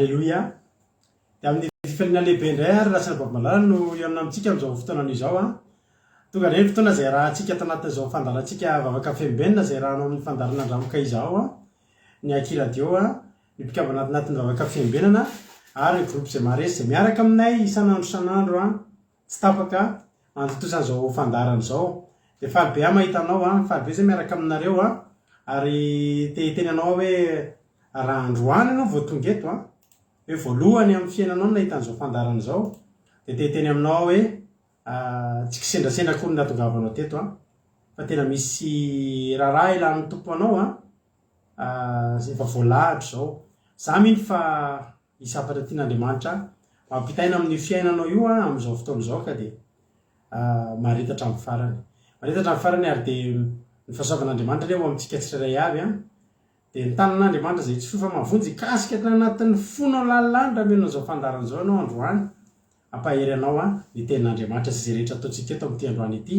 Alleloia. Dia amin'ny fifaliana lehibe indray ary lasina babalala no ianona amintsika amin'izao fotoana izao a. Tonga ireny fotoana izay rahantsika tanatin'izao fandarantsika vavaka fembena izay rahanao amin'ny fandarana andramoka izao a. Ny akiradio a, ny mpikambana anatin'ny vavaka fembenana ary ny groupe izay maharesy izay miaraka aminay isan'andro a. Tsy tapaka antotosan'izao fandarana izao. Dia faly be mahita anao a, faly be izay miaraka aminareo a. Ary teny anao hoe raha androany anao vao tonga eto a, hoe voalohany amin'ny fiainanao nahitan'izao fandarana izao, dia teny aminao hoe tsy kisendrasendra koa ny nahatongavanao teto a, fa tena misy raharaha ilan'ny tompo anao a, efa voalahatra izao. Za miny fa hisafatra tian'Andriamanitra mampitaina amin'ny fiainanao io a amin'izao fotoana izao ka dia maharitatra amin'ny farany. Maharitatra amin'ny farany ary dia ny fahasoavan'Andriamanitra eo amintsika tsirairay avy a. Dia ny tanan'Andriamanitra izay tsy fofa mavonjy kasika anatin'ny fonao lalàny raha menao izao fandarana izao ianao androany. Ampahery anao a ny tenin'Andriamanitra sy izay rehetra ataontsika eto amin'ity androany ity.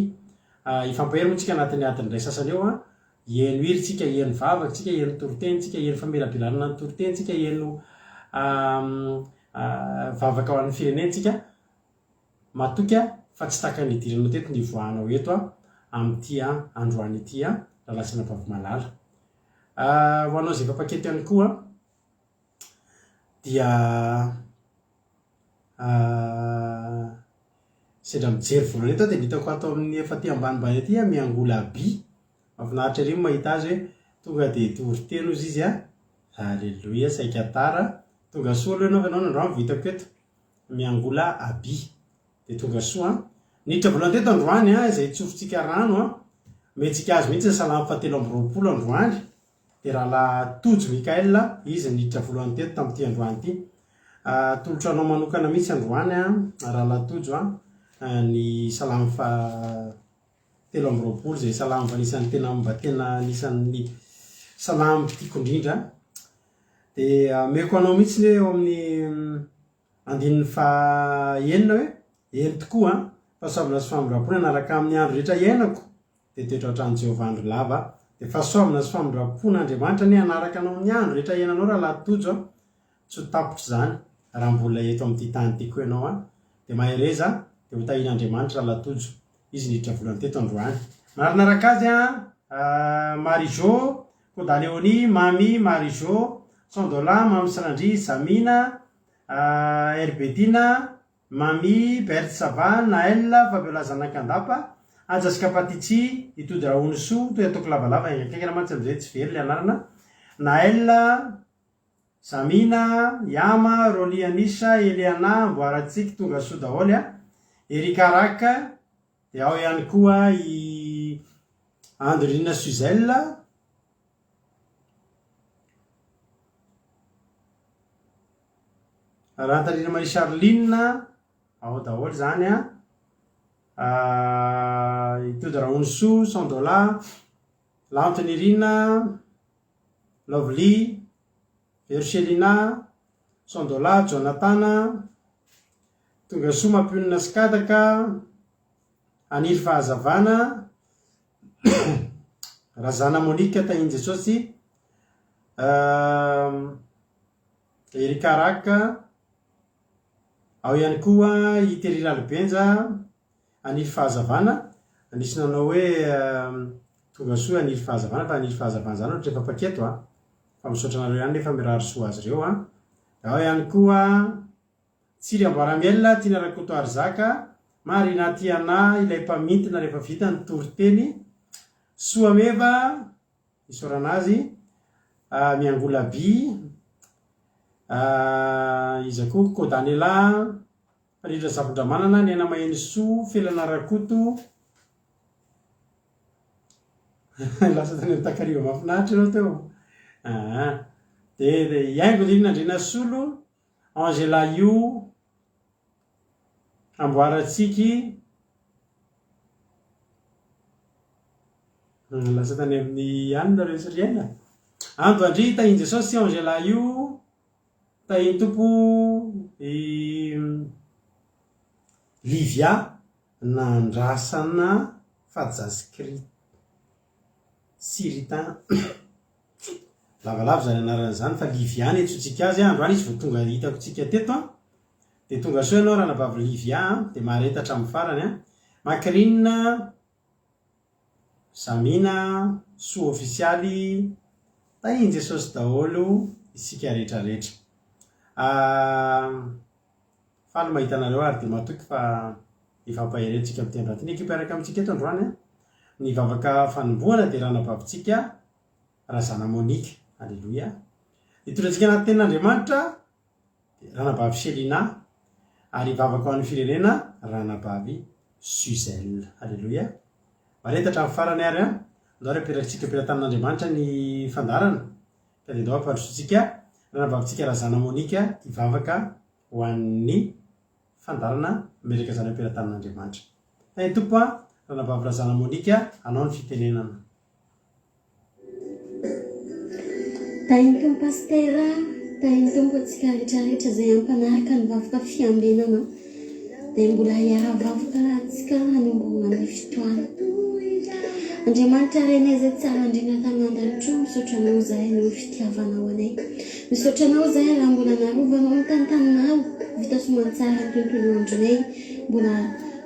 Ifampahery moa tsika anatin'ny adiny iray sasany eo a. Hihaino hiritsika, hihaino vavatsika, hihaino toritentsika, hihaino famelabelanana ny toritentsika, hihaino vavaka ho an'ny firenentsika. Matoka fa tsy taka ny idiranao teto ny ivoahanao eto a amin'ity androany ity a, lasina bavamalala. Ho anao izay mpapaketo ihany koa dia sendra mijery voalohany eto dia nitako ato amin'ny efa ty ambanimbany aty miangola by. Mahafinaritra ery mahita azy hoe tonga dia toriteny ozy izy a. Alleloia, saika tara. Tonga soa aloha ianao nandroany vitako eto miangola aby. Dia tonga soa niditra voalohany teto androany a, izay tsofotsika rano a, mentsika azy mihitsy ny salamy 720 androany. Dia rahalahy Tojo Mikael izy niditra voalohany teto tamin'ity androany ity. Tolotra anao manokana mihitsy androany a, rahalahy Tojo a, ny salamy 720 izay salamy fa nisan'ny tena mba tena nisan'ny salamy tiako indrindra. Dia meko anao mihitsy ny eo amin'ny andininy fahaenina hoe eny tokoa a, fahasoavana sy famindram-pona anaraka amin'ny andro rehetra iainako dia toetra ohatran'i Jehovah andro lava. Dia fahasoavana sy famindram-pon'Andriamanitra ny anaraka anao amin'ny andro rehetra iainanao rahalahy Tojo a, tsy ho tapitra izany raha mbola eto amin'ity tany ity koa ianao a. Dia mahereza dia ho tahian'Andriamanitra rahalahy Tojo, izy niditra voalohany teto androany. Marinaraka azy a, Marijo, Kodaleoni, Mami, Marijo, Sandola, Mami Sanandry, Samina, Herbedina, Mami, Bertsava, Naël, Fabiola Zanakandapa, Ajasika Patitsy, Itody Rahonoso, toy atoko lavalava engakengana mantsy amin'izay tsy very le anarana. Naël, Samina, Yama, Roli Anisa, Eliana, Mboaratsika, tonga soa daholo a. Erika Raka, dia ao ihany koa i Andrina Suzel, Rantarina Marie Charline, ao daholo zany a. Itody Rahonoso, Sandola, Lantonirina, Lovely, Verselina, Sandola, Jonathan, tonga soa Mampionina Sikataka, Anily Fahazavana, Razana Monika Tahiny Jesosy, Erika Raka, ao ihany koa Itery Lalibenja, Anily Fahazavana. Anisy nanao hoe tonga soa Anily Fahazavana, fa Anily Fahazavana zany ohatra efa paketo a, fa misaotra anareo ihany nefa mirary soa azy ireo a. Ao ihany koa Tsiry Amboaramiel, Tina Rakoto Arzaka, Marina Tiana, ilay mpamintina rehefa vita ny toriteny, soa meva isorana azy, miangola by, iza koa Kodanela, Rindra Zapondramanana, Nena Maheny Soa, Felana Rakoto. Lasa tany mitakariva mahafinaritra ianao teo. Dia iaingo Lina Andrina Solo, Angela Io, Amboaratsiky. Lasa tany amin'ny anona rehetra riaina. Ando Andry, Tahiny Jesosy, Angela Io, Tahiny Tompo Livia, Nandrasana Fajaskry Siritan. lavalava zany anaran'izany fa Livia etsotsika azy androany izy vao tonga hitako tsika teto de tonga so ianao raha navavy Livia de maharetatra amin'ny farany Macrine, Samina, sous-officialy, tainy Jesosy daholo isika rehetrarehetra. Faly mahitanareo ary de matoky fa ifampaherentsika amin'ny tendratiny ekipa araka amintsika eto androany ny vavaka fanombohana de ranavavitsika Razana Monique. Alléluia. Itondrantsika anaty tenin'Andriamanitra de ranavavy Selina ary vavaka ho an'ny firenena ranavavy Suzelle. Alléluia. Maretatra amin'ny farany ary ndao repetratsika ampiran-tanin'Andriamanitra ny fandarana ka de ndao ampandrosotsika ranavavitsika Razana Monique ivavaka ho an'ny fandarana mereka zany ampiran-tanin'Andriamanitra. Tay tompo ranavavy Razana Monique anao ny fitenenana. Tainy tompo pastera, tainy tompo atsika rehetrarehetra zay ampanaraka ny vavoka fiambenana dia mbola hiara-vavoka atsika hanomboana ny fotoana. Andriamanitra renay zay tsara indrindra tamin'andalitro misaotra anao zahay no fitiavanao anay. Misaotra anao zahay raha mbola narovanao ny tantaninao vita somantsara ny tontolo andronay mbola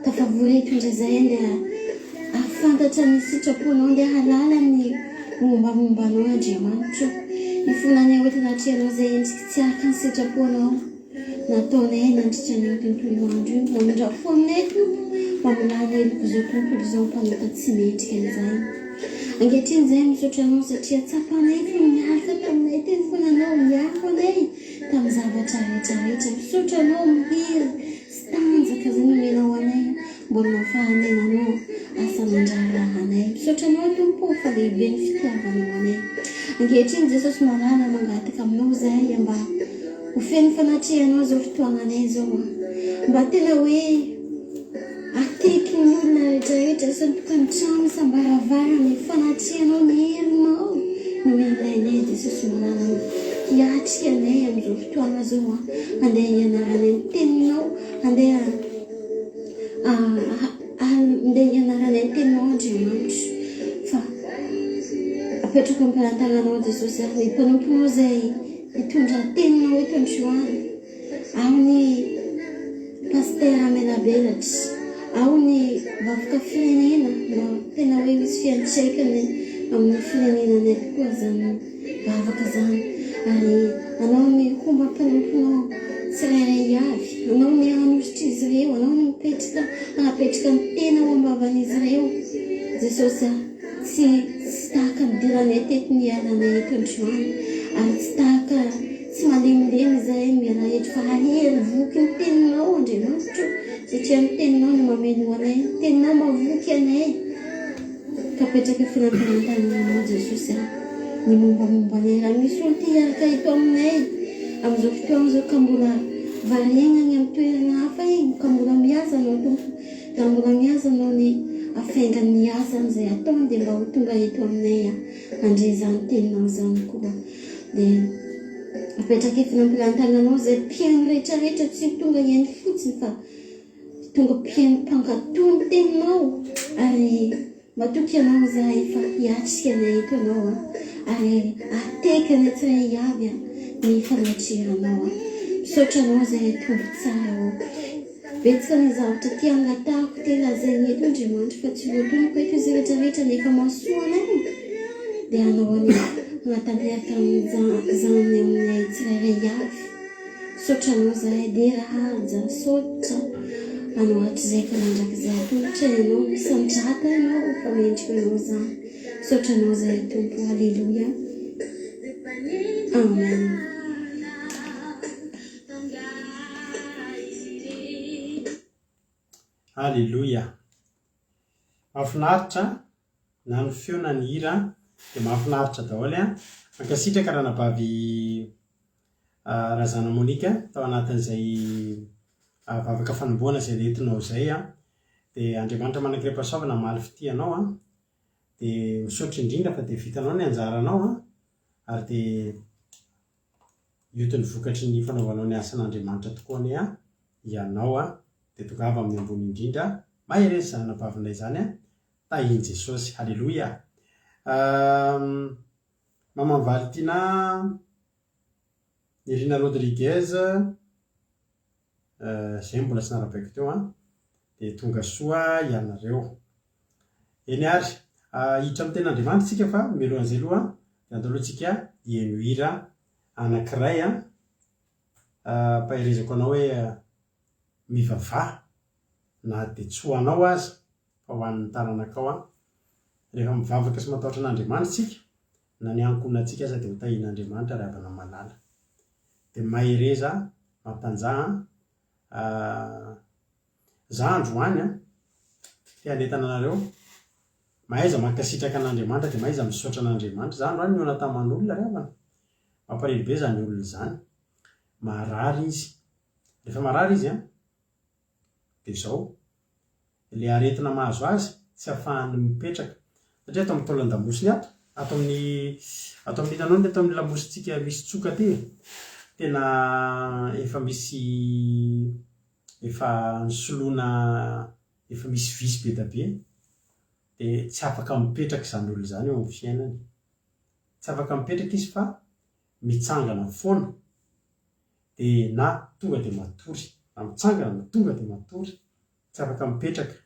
tafavory tondra zahay ndia ahafantatra ny sitraponao ndia halala ny mombamombanao Andriamanitra. Ifonany hoetinatreanao zay endriky tsy araka ny sitraponao nataonay nandritra ny tontolo andro io namindrafo aminay to mamolana eloko zao tontolo zao mpanota tsy metrika an'izay. Ankehitriny zay misaotra anao satria tsapanay fo miaraka taminay teny fonanao miaraka anay tamin'ny zavatra rehetrarehetra. Misaotra anao mihiry sy tanjaka zany omenao anay mbola nafahanay nanao asa mandrarahanay. Misaotra anao tompo fa lehibe ny fitiavanao anay. Ankehitriny Jesosy malala mangataka aminao zahay mba ho feno fanatrehanao zao fotoananay zao mba tena hoe ateky ny olona rehetrarehetra sa tokany trano sambaravarana fanatrehanao ny herinao no ilainay Jesosy malala hiatrika anay amin'izao fotoana zao andeha hianaranay ny teninao andeha hianaranay ny teninao Andriamanitra fa apetraka ampirantagnanao Jesosy ary ny mpanomponao zay hitondra teninao eto androany ao ny pastera Melabelatra ao ny vavoka firenena mba tena hoe misy fiantraikany amin'ny firenenanay tokoa zany vavaka zany ary anao ny homba mpanomponao tsirairay avy anao ny hanositra izy ireo anao ny mipetraka hanapetraka ny tena ho ambavan'izy ireo Jesosy tsy tahaka midiranay tety ny alanay eto androany ary tsy tahaka tsy malemilemy zahay miala eto fa hahery voky ny teninao Andriamanitra satria ny teninao no mameno anay ny teninao mavoky anay ka petraka finanampirantananao Jesosy ny mombamomba anay raha misy olo ty hiaraka eto aminay amin'izao fotoana zao ka mbola variana ny amin'ny toerana hafa iny ka mbola miasa anao tompo ka mbola miasa anao ny afaingany asa zay ataony dia mba ho tonga eto aminay andre zany teninao zany koa dia apetraka finanampirantananao zay mpiaino rehetrarehetra tsy tonga hiainy fotsiny fa tonga mpiaino mpankatony teninao ary matoky anao zahay fa hiatrika anay eto anao ary ateky anay tsiray avy ny fanatrehanao misaotra anao zahay tombo tsara betsaka ny zavatra ty angatahako ty lazainy eto Andriamanitra fa tsy voatonoko eto izy rehetrarehetra nefa masoa anay dia anao anatanteraka zany aminay tsirairay avy misaotra anao zahay dia raha jasotra anao hatrizay fanandraka zahay tongotra ianao misandrata ianao fa mendrika anao zany misaotra anao zahay tompo. Alleluia. Amen. Alleluia. Mahafinaritra na ny feona ny hira dia mahafinaritra daholo mankasitraka ranavavy Razana Monique tao anatin'izay vavaka fanombohana izay nentinao zay dia Andriamanitra manankiram-pahasoavana mamaly fitianao dia misaotra indrindra fa dia vitanao ny anjaranao ary dia iotin'ny vokatry ny fanaovanao ny asan'Andriamanitra tokoa ane ianao dia tongava amin'ny ambony indrindra mahery zanavavinay zany tahiny Jesosy. Halleluia. Maman Valentina, Irina Rodriguez, zay mbola tsy narabaiko teo dia tonga soa ianareo. Eny ary hiditra amin'ny ten'Andriamanitra tsika fa mialohan'izay aloha dia andalohantsika hienohira anankiray paherezako anao hoe mivavaha na dia tsy ho anao aza fa ho an'ny taranakao rehefa mivavaka sy matahotra an'Andriamanitra tsika na ny ankonantsika aza dia ho tahian'Andriamanitra ary havana malala. Dia mahereza mampanjaha za andro hoany tia hanentana anareo mahaiza mankasitraka an'Andriamanitra dia mahaiza misaotra an'Andriamanitra. Za andro hoany niona taman'olona ry havana mampalahelo be zany olona zany. Marary izy, rehefa marary izy dia izao ilay aretina mahazo azy tsy ahafahany mipetraka satria ato amin'ny taolan-damosiny ato amin'ny nanao ny ato amin'ny lamositsika misy tsoka ty tena efa misy efa nisoloana efa misy visy be da be dia tsy afaka mipetraka izany olona izany eo amin'ny fiainany. Tsy afaka mipetraka izy fa mitsangana foana dia na tonga dia matory, na mitsangana na tonga dia matory, tsy afaka mipetraka.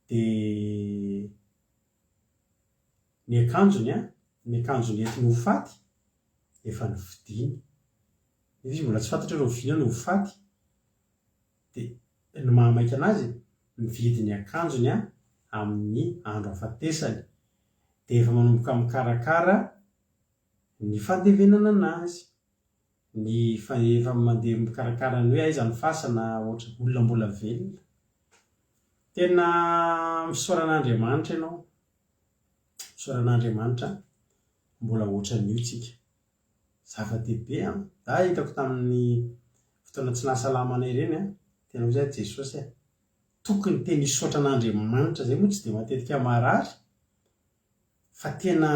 Dia ny akanjony entiny ho faty efa nividiny. Izy mbola tsy fantatra hoe vidiana no ho faty dia ny mahamaika anazy mividy ny akanjony amin'ny andro hafatesany dia efa manomboka mikarakara ny fandevenana anazy, efa mandeha mikarakara ny hoe aiza ny fasana ohatra olona mbola velona. Tena misaoran'Andriamanitra ianao, misaoran'Andriamanitra mbola ohatran'io tsika. Zava-dehibe za hitako tamin'ny fotoana tsy nahasalamana ireny tena hoe Jesosy tokony tena hisaotra an'Andriamanitra zay moa tsy dia matetika marary fa tena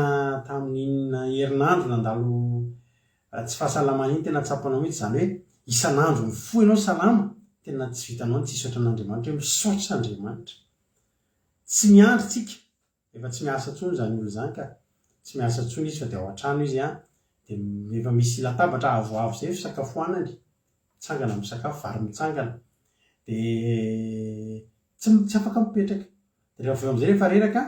tamin'inona herinandro nandalo tsy fahasalamana iny tena tsapanao mihitsy zany hoe isan'andro mifoha ianao salama tena tsy vitanao ny tsy hisaotra an'Andriamanitra hoe misaotra Andriamanitra. Tsy miandry tsika efa tsy miasa intsony zany olo zany ka tsy miasa intsony izy fa dia ao an-trano izy dia efa misy latabatra avoavo zay fisakafoanany mitsangana misakafo vary mitsangana dia tsy afaka mipetraka. Dia rehefa avy amin'izay rehefa reraka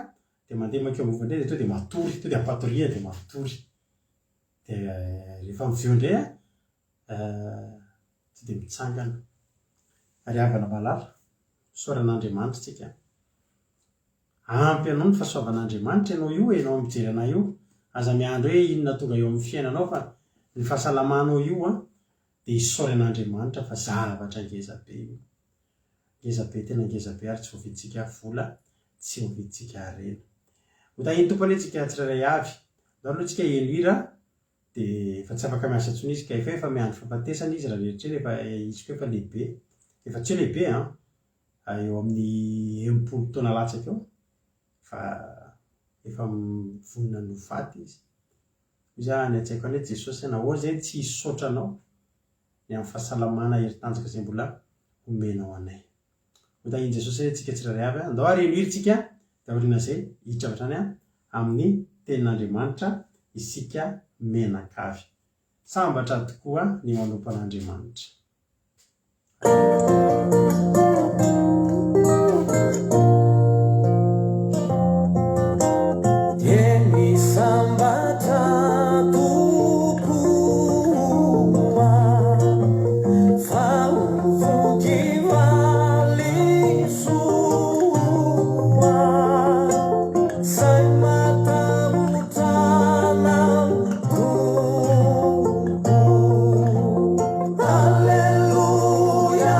dia mandeha makeo movandray dia tonga dia matory, tonga dia ampatoria dia matory. Dia rehefa miveo indray tsy dia mitsangana. Ary havana malala misaoran'Andriamanitra tsika. Ampy anao ny fahasoavan'Andriamanitra ianao io, ianao mijery anahy io. Aza miandry hoe inona tonga eo amin'ny fiainanao fa ny fahasalamanao io dia hisaory an'Andriamanitra fa zavatra ngezabe io. Ngezabe tena ngezabe ary tsy ho vidintsika vola, tsy ho vidintsika harena. Ho tahiny tompony antsika tsirairay avy. Andao aloha tsika hihaino hira dia efa tsy afaka miasa intsony izy ka efa miandry fahafatesana izy raha rehetra efa izy koa efa lehibe. Efa tsy lehibe eo amin'ny 80 taona latsaka eo fa efa vonona ny ho faty izy. Izy ny antsaiko an'ilay Jesosy nahoana izay tsy hisaotra anao ny amin'ny fahasalamana heri-tanjaka izay mbola omenao anay. Ho tahiny Jesosy antsika tsirairay avy. Andao ary hihaino hira tsika dia aorian'izay hiditra avy hatrany amin'ny tenin'Andriamanitra isika menakavy. Sambatra tokoa ny manompo an'Andriamanitra. Hallelujah.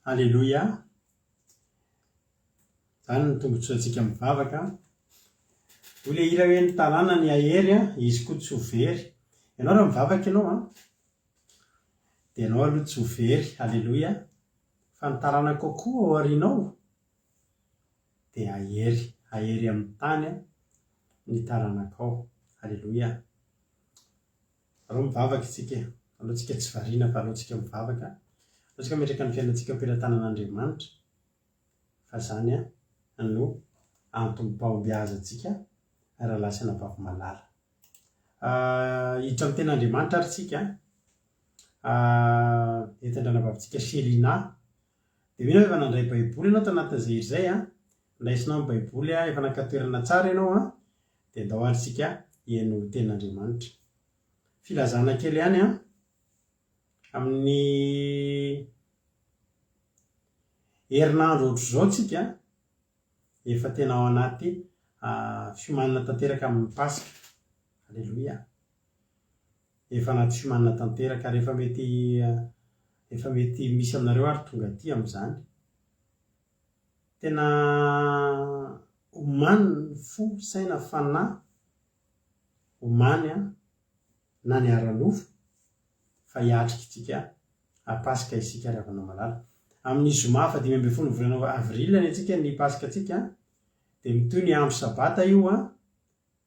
Alleloia. Zany ny tombotsoantsika mivavaka. Ho le hira hoe ny tanàna ny ahery a, izy koa tsy ho very. Ianao raha mivavaka ianao a, dia ianao aloha tsy ho very. Alleloia. Fa ny tanàna kokoa ao aorianao dia ahery. Ahery amin'ny tany a, ny taranakao. Alleloia. Aleo mivavaka isika. Aleo tsika tsy variana fa aleo tsika mivavaka. Aleo tsika metraka ny fiainantsika am-pelantanan'Andriamanitra. Fa zany a no antom-pahombiazantsika raha lasa nabavy malala. Hiditra amin'ny ten'Andriamanitra ary tsika entin-dranavavitsika Selina. Dia mino efa nandray baiboly ianao tanatin'izay izay a, ndaisinao amin'ny baiboly a, efa nankatoerana tsara ianao a, dia andao ary tsika hiaino ten'Andriamanitra. Filazana kely ihany a, amin'ny herinandro ohatr'izao tsika efa tena ao anaty fiomanana tanteraka amin'ny Pasika. Alleloia. Efa anaty fiomanana tanteraka ary efa mety misy aminareo ary tonga aty amin'izany. Tena omany ny fo, saina, fanahy, omany a na ny ara-nofo fa hiatrika isika Pasika isika ry havana malala. Amin'ny zoma fa 5 volana avrila ny atsika ny Pasikatsika, dia mitoy ny andro sabata io a,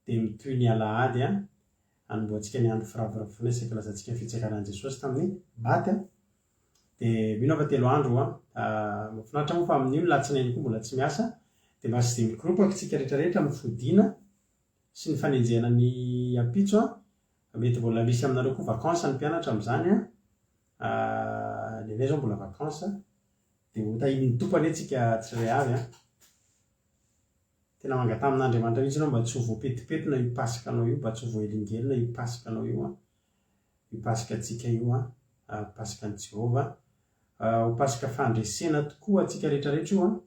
dia mitoy ny alahady a, anomboantsika ny andro firavoravoana isaky lazantsika fitsakanan'i Jesosy tamin'ny baty a. Dia mino fa 3 andro a, mahafinaritra moa fa amin'io ny latsinainy koa mbola tsy miasa, dia mba tsy dia mikoropoka tsika rehetrarehetra amin'ny fodiana sy ny fanenjehana ny ampitso a. Mety mbola misy aminareo koa vakansa ny mpianatra amin'izany a. Ny anay zao mbola vakansa, dia ho tahin'ny tompany antsika tsirairay avy a. Tena mangatamin'Andriamanitra mihitsy ianao mba tsy ho voapetipetona io Pasikanao io, mba tsy ho voahelingelina io Pasikanao io a. Io Pasikatsika io a, Pasikan'i Jehova. Ho Pasika fandresena tokoa atsika rehetrarehetra io a.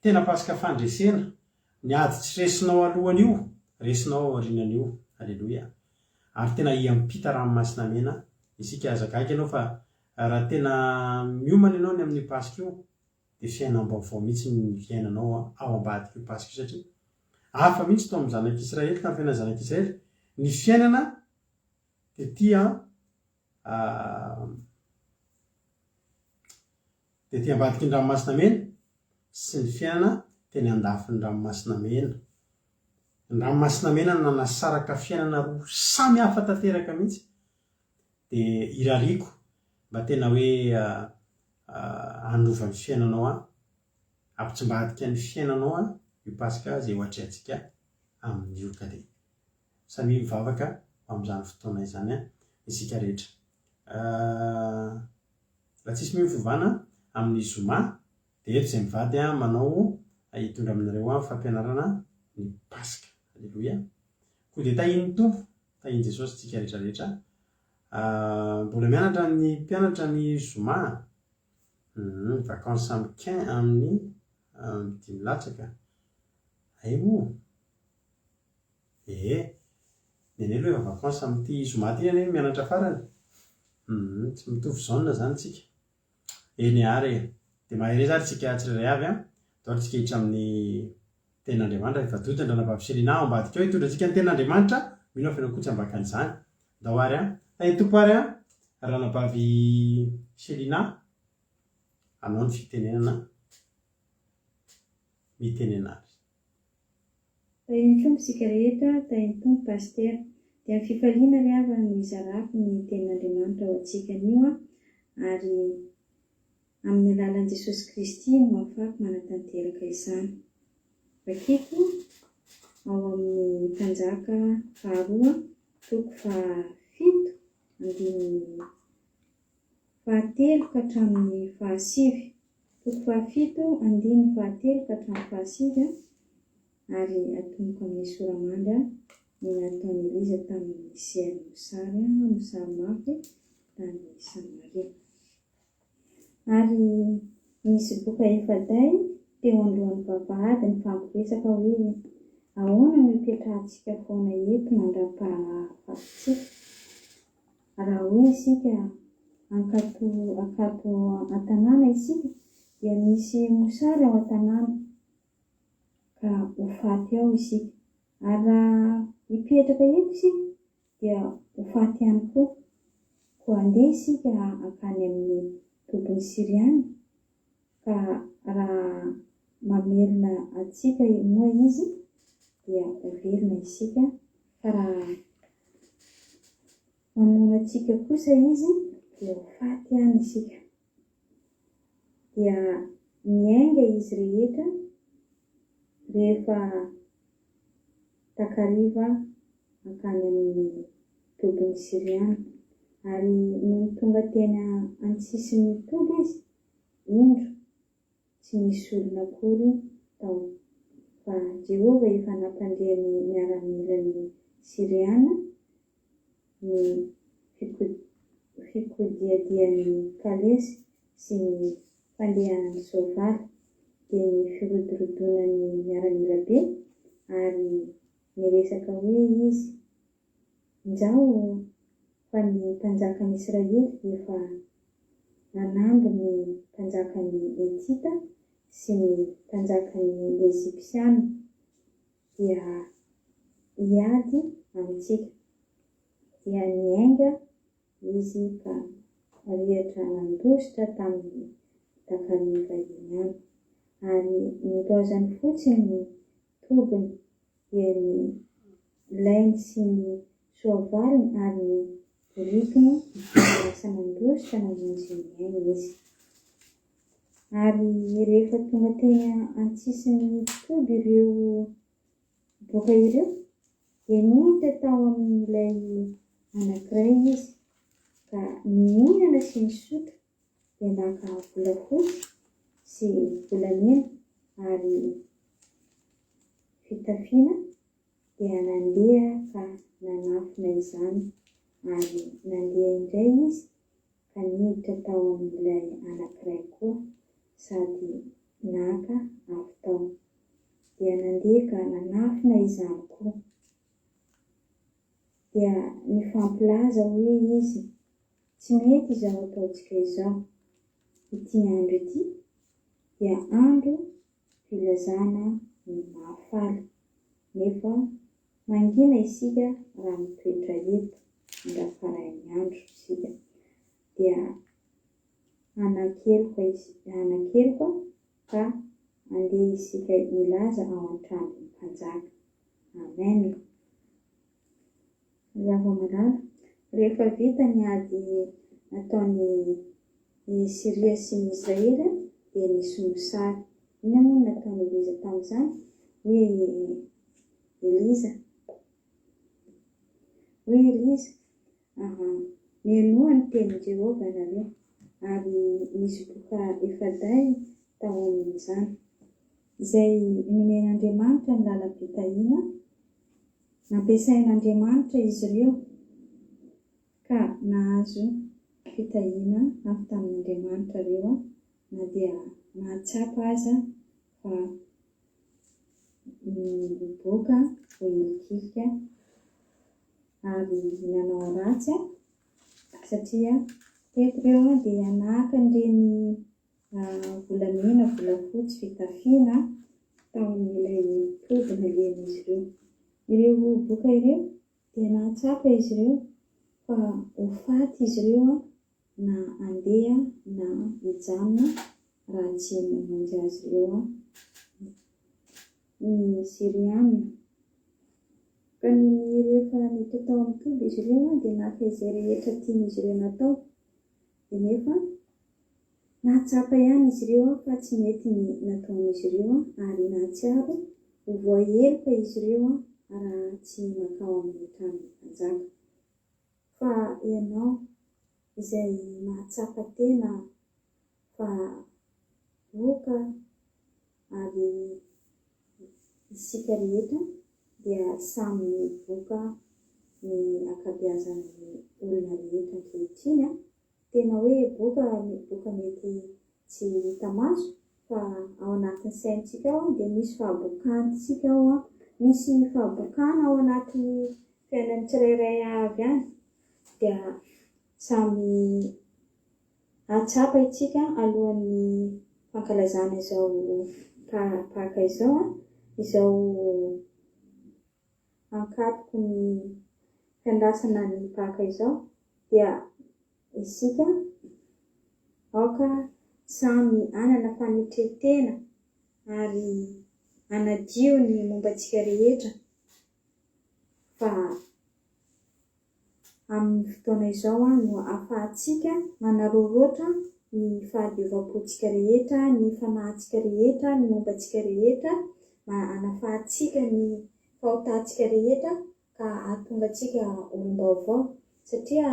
Tena Pasika fandresena. Ny ady tsy resinao alohany io, resinao aorianan'io. Alleloia. Ary tena hiampita ranomasina mena isika azagaga ianao fa raha tena miomana ianao ny amin'ny Pasika io, dia fiainam-baovao mihitsy ny fiainanao ao ambadika io Pasika io, satria hafa mihitsy tao amin'ny zanak'Israely, tamin'ny fiainana zanak'Israely ny fiainana dia ambadiky ny ranomasina mena sy ny fiainana teny andafin'ny ranomasina mena. Ny ranomasina mena nanasaraka fiainana roa samy hafa tanteraka mihitsy. Dia irariako mba tena hoe hanova ny fiainanao a, ampitsimbadika ny fiainanao a, io Pasika izay ho atrehantsika amin'io ka dia samy mivavaka amin'izany fotoana izany a, isika rehetra. Raha tsisy mihofovana amin'ny zoma dia eto izay mivady a manao hitondra aminareo a fampianarana ny Pasika. Alleloia. Koa dia tahin'ny Tompo, tahin'i Jesosy tsika rehetrarehetra. Mbola mianatra ny mpianatra ny zoma, vakansa amin'ny 5 latsaka. Ay moa. Ny anay aloha efa vakansa amin'ity zoma ty anay mianatra farany. Tsy mitovy zaona zany tsika. Eny ary. Dia mahery zany tsika tsirairay avy a, daholo tsika hiditra amin'ny ten'Andriamanitra. Efa doditra ny ranavavy Selina ao ambadika ao hitondra tsika ny ten'Andriamanitra. Mino fa ianao koa tsy ambakan'izany. Dao ary a. Tahin'ny Tompo ary a, ranavavy Selina, anao ny fitenenana mitenena azy. Tahiny tompo sika rehetra, tahiny tompo pastera. Dia amin'ny fifaliana ry avy ny zarako ny tenin'Andriamanitra ho antsika anio ary amin'ny alalan'i Jesosy Kristy no ahafahako manatanteraka izany. Vakiko ao amin'ny Mpanjaka faharoa, toko fahafito, andininy fahatelo ka hatramin'ny fahasivy. Toko fahafito, andininy fahatelo ka hatramin'ny fahasivy ary atomoko amin'ny soramandry ny nataon'i Eliza tamin'ny sehan'ny mosary mafy tany Samaria. Ary misy boka efaday teo androan'ny vavahady ny fampiresaka hoe ahoana no ipetrahantsika foana eto mandra-pahafatitsika. Raha hoe isika akato an-tanàna isika dia misy mosary ao an-tanàna ka ho faty ao isika. Ary raha hipetraka eto isika dia ho faty ihany koa. Ko andeha isika akany amin'ny tobin'ny Siriana ka raha mamerina antsika moa izy dia velona isika, fa raha mamono antsika kosa izy dia ho faty ihany isika. Dia miainga izy rehetra rehefa takariva akany amin'ny tobin'ny Siriana. Ary no tonga tena antsisin'ny toby izy, indro tsy misy olona akory tao. Fa Jehova efa nampandrea ny miaramilan'ny Siriana ny fikodiadian'ny kalesy sy ny fandehanan'ny soavaly dia ny firodrodonan'ny miaramila be. Ary miresaka hoe izy nizao fa ny mpanjakan'i Israely efa nanambo ny mpanjakan'ny Etita sy ny mpanjakan'ny Ezipsiana dia hiady amintsika. Dia niainga izy ka rihatra nandositra tamin'ny takariva iny ihany. Ary nilazany fotsiny ny tobiny dia ny lainy sy ny soavaliny ary ny borikiny lasa nandositra namonjy miaina izy. Ary rehefa tonga teny antsisin'ny toby ireo boka ireo dia niditra tao amin'ilay anankiray izy ka mihinana sy misotro dia naka volafotsy sy volamena ary fitafiana dia nandeha ka nanafina izany. Ary nandeha indray izy ka niditra tao amin'ilay anankiray koa sady naka avy tao. Dia nandeha ka nanafina izany koa. Dia nifampilaza hoe izy tsy mety izao ataontsika izao. Ity andro ity dia andro filazana ny mahafaly. Nefa mangina isika raha mitoetra eto andra-parain'ny andro isika. Dia anakeloka ka andeha isika ilaza ao an-trano mpanjaka. Amen. Zava-malala, rehefa vita ny ady nataon'ny Siria sy ny Israely dia nisy mosary. Ina moa nataon'i Eliza tamin'izany hoe Eliza, mianoa ny tenin'i Jehova ianareo. Ary misy boka efaday tao amin'izany izay nomen'Andriamanitra ny lalam-pitahiana. Nampiasain'Andriamanitra izy ireo ka nahazo fitahiana avy tamin'Andriamanitra ireo na dia nahatsapa aza fa boka voanikika ary nanao ratsy satria teto ireo dia naka ireny volamena, volafotsy, fitafiana tamin'ilay tody nalehan'izy ireo. Ireo boka ireo dia nahatsapa izy ireo fa ho faty izy ireo na andeha na hijanona raha tsy namonjy azy ireo ny Siriana. fa ny rehefa nitatao mitovy izy ireo dia naka izay rehetra tian'izy ireo natao dia nefa nahatsapa ihany izy ireo fa tsy mety ny nataon'izy ireo ary nahatsiaro ho voaheloka izy ireo raha tsy makao amin'ny trano mpanjaka. Fa ianao izay mahatsapa tena fa voka ary isika rehetra dia samy voka ny akabeazan'ny olona rehetra ankehitriny tena hoe boka mety tsy hita maso fa ao anatin'ny saintsika ao dia misy fahabokantsika ao misy fahabokana ao anatin'ny fiainan'ny tsirairay avy any dia samy atsapa itsika alohan'ny fankalazana izao paka izao ankatoko ny fiandrasana ny paka izao dia isika aoka samy anana fanetretena ary anadio ny mombantsika rehetra fa amin'ny fotoana izao no ahafahantsika manaroroatra ny fahadiovam-pontsika rehetra, ny fanahintsika rehetra, ny mombantsika rehetra, anafahantsika ny fahotantsika rehetra ka ahatonga antsika olom-baovao satria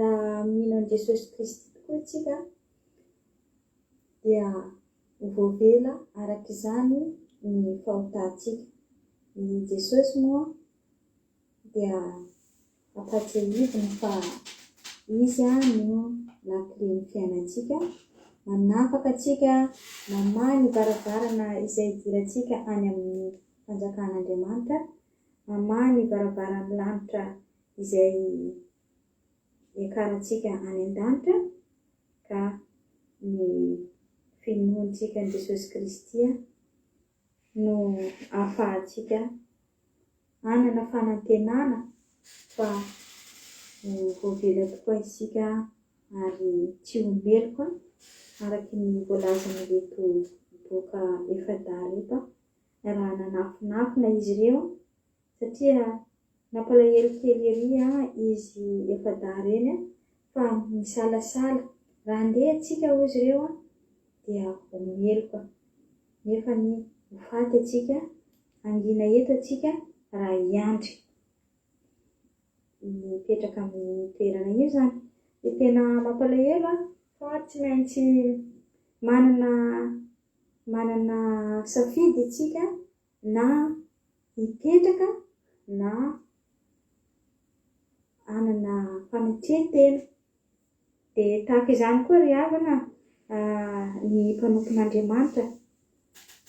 raha mino an'i Jesosy Kristy tokoa isika dia voavela araka izany ny fahotantsika. Ny Jesosy moa dia ampatsahivina fa izy no lakile ny fiainantsika, manapaka antsika mamahy ny varavarana izay idirantsika any amin'ny fanjakan'Andriamanitra, mamahy ny varavaran'ny lanitra izay iakarantsika any an-danitra ka ny finoantsika ny Jesosy Kristy no ahafahantsika anana fanantenana fa voavela tokoa isika ary tsy omeloka araky ny voalazana reto boka efa dareta raha nanafinafina izy ireo satria nampalahelo kely ery izy efa dareny fa misalasala raha andeha atsika hozy ireo dia omeloka nefa ny hofaty atsika angina eto atsika raha hiandry mipetraka amin'ny toerana io zany dia tena mampalahelo fa tsy maintsy manana safidy atsika na hipetraka na anana fanetretena dia tahaka izany koa ry havana ny mpanompon'Andriamanitra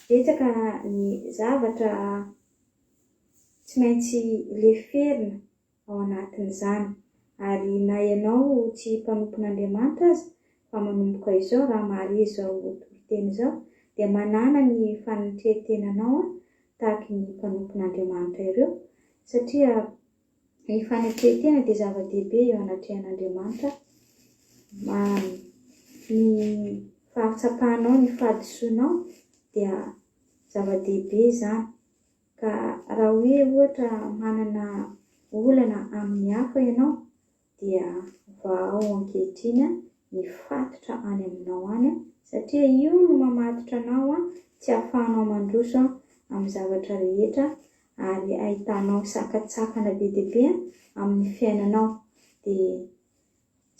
betsaka ny zavatra tsy maintsy leferina ao anatin'izany ary na ianao tsy mpanompon'Andriamanitra aza fa manomboka izao raha mahare izao toriteny izao dia manana ny fanetretenanao tahaka ny mpanompon'Andriamanitra ireo satria ny fanetretena dia zava-dehibe eo anatrehan'Andriamanitra. Ny fahatsapanao, ny fahadisoanao dia zava-dehibe zany ka raha hoe ohatra manana olana amin'ny hafa ianao dia vao ankehitriny ny fatotra any aminao any satria io no mamatotra anao tsy ahafahanao mandroso amin'ny zavatra rehetra ary ahitanao sakatsakana be dia be amin'ny fiainanao dia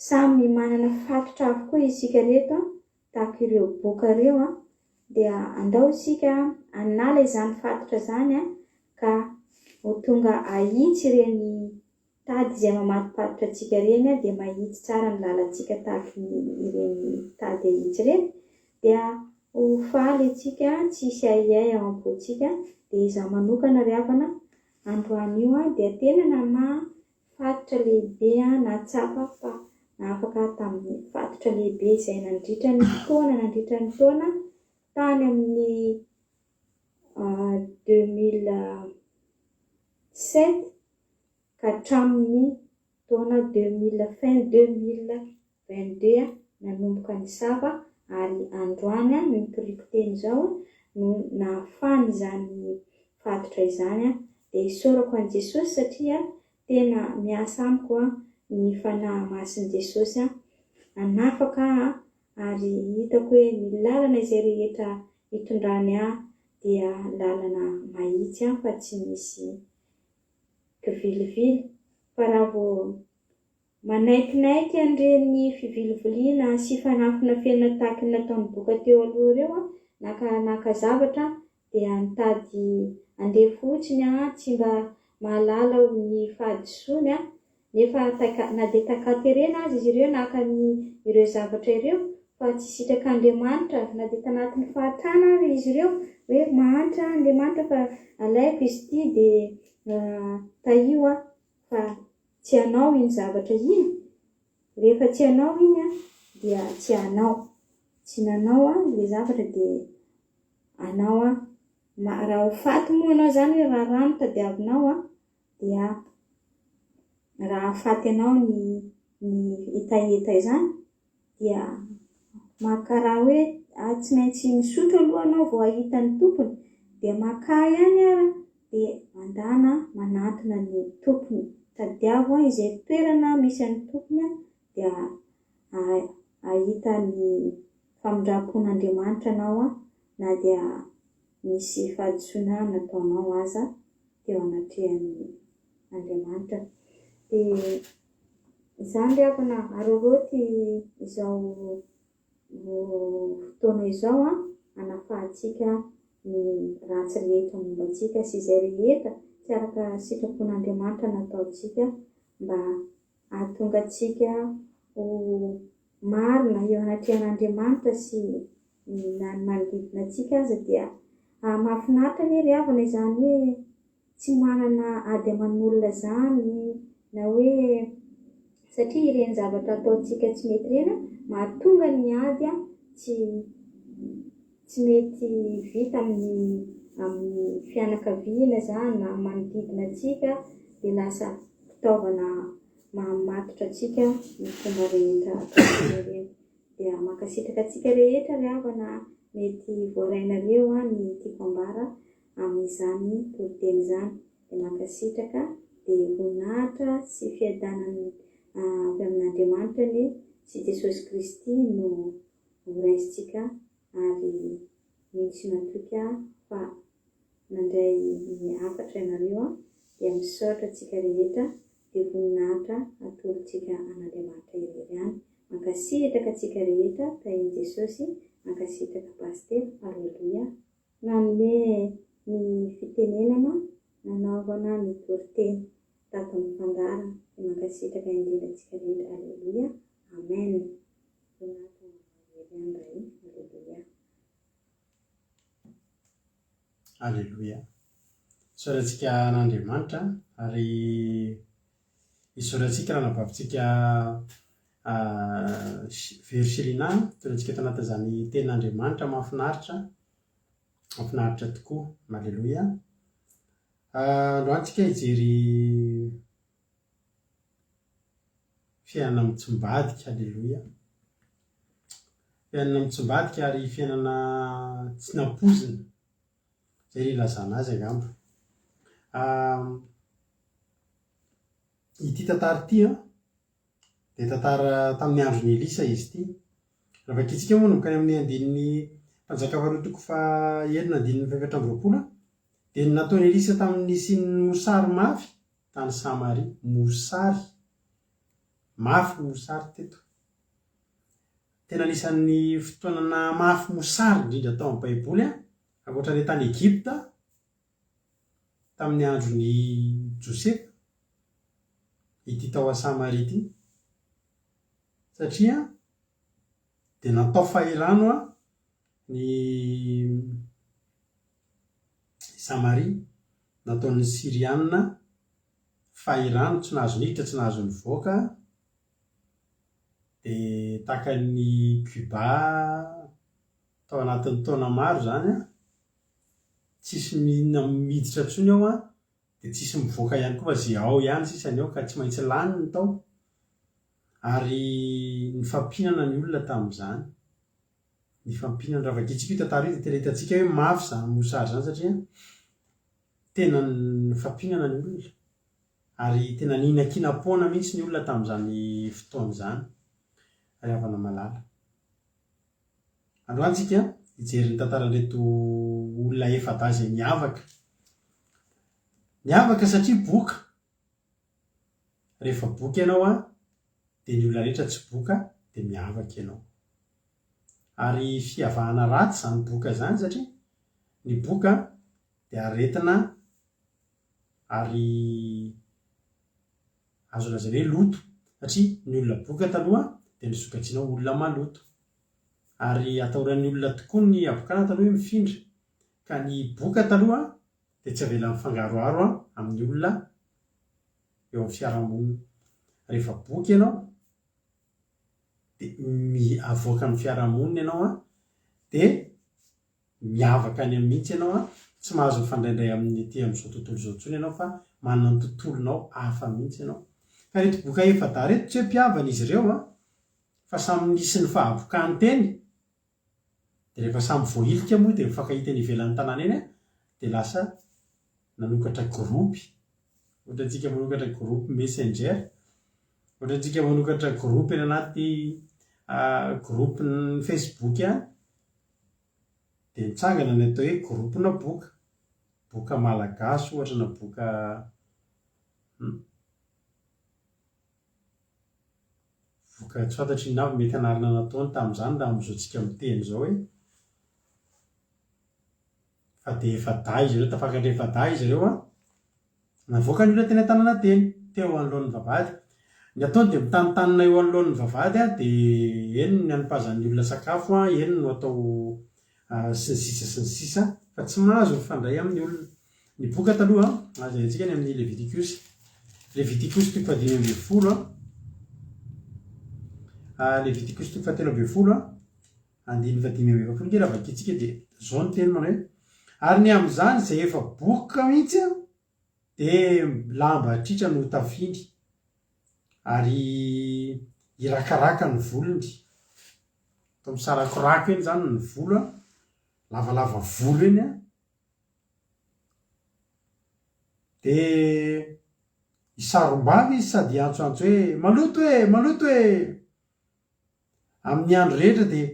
samy manana fatotra avokoa isika reto tahaka ireo boka ireo dia andao isika anala izany fatotra zany ka ho tonga ahitsy ireny tady izay mamatopatotra antsika ireny dia mahitsy tsara ny lalantsika tahaka ireny tady ahitsy ireny dia ho faly antsika tsisy ahiahy ao am-pontsika dia izaho manokana ry havana androany io dia tena namahy fatotra lehibe nahatsapa fa afaka tamin'ny fatotra lehibe izay nandritra ny taona tany amin'ny 2007 ka hatramin'ny taona 2022 nanomboka ny sava ary androany ny toripoteny izao no nahafany izany fatotra izany dia isaorako an' Jesosy satria tena miasa amiko ny fanahy masin'i Jesosy anafaka ary hitako hoe ny lalana izay rehetra hitondrany dia lalana mahitsy fa tsy misy kivilivily. Fa raha vao manaikinaiky an'ireny fiviliviliana sy fanafina felina tahaka ny nataon'ny boka teo aloha ireo naka zavatra dia mitady andeha fotsiny tsy mba mahalala ny fahadisoany nefa na dia takaterena azy izy ireo naka ireo zavatra ireo fa tsy sitraka Andriamanitra na dia tanatin'ny fahatana ary izy ireo hoe mahantra Andriamanitra fa alaiko izy ity dia taio fa tsy hanao iny zavatra iny. Rehefa tsy hanao iny dia tsy hanao, tsy nanao ilay zavatra dia hanao raha ho faty moa anao zany raha rano tadiavinao dia raha faty anao ny etaeta izany dia makaraha hoe tsy maintsy misotro aloha anao vao ahita ny tompony dia maka ihany dia mandana manatona ny tompony. Tadiavo izay toerana misy an'ny tompony dia ahita ny famindram-pon'Andriamanitra anao na dia misy fahadisoana nataonao aza teo anatrehan'ny Andriamanitra. Dia izany ry havana aroroty izao fotoana izao hanafahantsika ny ratsy rehetra mombantsika sy izay rehetra tsy araka sitrapon'Andriamanitra nataontsika mba ahatonga antsika ho marina eo anatrehan'Andriamanitra sy ny manodidina antsika aza dia mahafinaritra ny ry havana izany hoe tsy manana ady aman'olona izany na hoe satria ireny zavatra ataontsika tsy mety ireny mahatonga ny ady tsy mety vita amin'ny fianakaviana izany na manodidina antsika dia lasa fitaovana mamatotra antsika ny fomba rehetra ataontsika ireny. Dia mankasitraka antsika rehetra ry havana mety voarainareo ny tiako ambara amin'izany toriteny izany dia mankasitraka dia voninahitra sy fiadanany avy amin'Andriamanitra sy Jesosy Kristy no raisitsika ary misy natoka fa nandray ny afatra ianareo dia misaotra antsika rehetra dia voninahitra atolotsika an'Andriamanitra irery ihany. Mankasitraka antsika rehetra tahin'i Jesosy, mankasitraka pastera. Alleluia. Nanome ny fitenenana nanaovana ny toriteny tato amin'ny fandarana dia mankasitraka indrindra antsika rehetra. Alleluia. Amen. Voninahitra irery ihany. Alleluia. Alleluia. Isaorantsika n'Andriamanitra ary isaorantsika raha nabavintsika veriselina torantsika tanatin'izany tenin'Andriamanitra mahafinaritra tokoa. Alleluia. Androantsika hijery fiainana mitsombadika. Alleluia. Fiainana mitsombadika ary fiainana tsy nampozina izay ilazana azy angamba. Ity tantara ity dia tantara tamin'ny andron'ny Elisa izy ity. Raha vakitsika moa nomokany amin'ny andininy mpanjaka faharoa toko fahaenina andininy faha-efatra amby roapolo dia nataon'i Elisa tamin'ny sy ny mosary mafy tany Samaria. Mosary mafy, mosary teto tena anisan'ny fotoanana mafy mosary indrindra tao amin'ny Baiboly ankoatran'ny tany Egypta tamin'ny andron'ny Josefa ity tao a Samaria ity satria dia natao fahirano ny Samaria, nataon'ny Sirianina fahirano tsy nahazo niditra, tsy nahazo nivoaka dia tahaka ny Cuba tao anatin'ny taona maro zany tsisy miditra intsony ao dia tsisy mivoaka ihany koa fa zay ao ihany sisany ao ka tsy maintsy lany ny tao ary ny fampihinana ny olona tamin'izany. Ny fampihinana raha vakitsika io tantara io dia tena hitantsika hoe mafy izany mosary izany satria tena ny fampihinana ny olona ary tena nihinan-kinam-poana mihitsy ny olona tamin'izany fotoana izany ary havana malala. Androantsika hijery ny tantaran'reto olona efada izay miavaka satria boka. Rehefa boka ianao dia ny olona rehetra tsy boka dia miavaka ianao. Ary fiavahana ratsy izany boka izany satria ny boka dia aretina ary azo lazaina hoe loto satria ny olona boka taloha dia nisokajiana olona maloto. Ary atahoran'ny olona tokoa ny avokana taloha hoe mifindra, ka ny boka taloha dia tsy avela mifangaroaro amin'ny olona eo amin'ny fiarahamonina. Rehefa boka ianao dia avoaka ny fiarahamonina ianao dia miavaka any amin'ny mihitsy ianao tsy mahazo mifandraindray amin'ny ety amin'izao tontolo izao intsony ianao fa manana ny tontolonao hafa mihitsy ianao. Ka reto boka efada reto tsy hoe mpiavana izy ireo fa samy nisy ny fahabokany teny. Dia rehefa samy voailika moa dia mifankahita ny ivelan'ny tanàna eny dia lasa nanokatra gropy. Ohatra antsika manokatra gropy messenger, ohatra antsika manokatra gropy eny anaty gropy ny Facebook dia mitsangana ny atao hoe gropina boka malagasy ohatra na boka tsy fantatry ny avy mety anarana nataony tamin'izany raha amin'izao tsika miteny izao hoe fa dia efada izy ireo, tafakatra efada izy ireo navoaka ny olona teny an-tanàna teny teo anoloan'ny vavahady. Ny ataony dia mitanitanina eo anoloan'ny vavahady dia eny ny anipazan'ny olona sakafo eny no atao sy ny sisa fa tsy mahazo mifandray amin'ny olona. Ny boka taloha azo antsika ny amin'ny Leviticus toko 5:20 Leviticus toko 7:20 andiny 5:20 kely avakitsika dia zao ny teny manao hoe ary ny amin'izany izay efa boka mihitsy dia lamba tritra no tafidy ary irakaraka ny volony. Atao misarakorako eny izany ny volo lavalava volo eny dia isarom-bavy izy sady antsoantso hoe maloto hoe amin'ny andro rehetra dia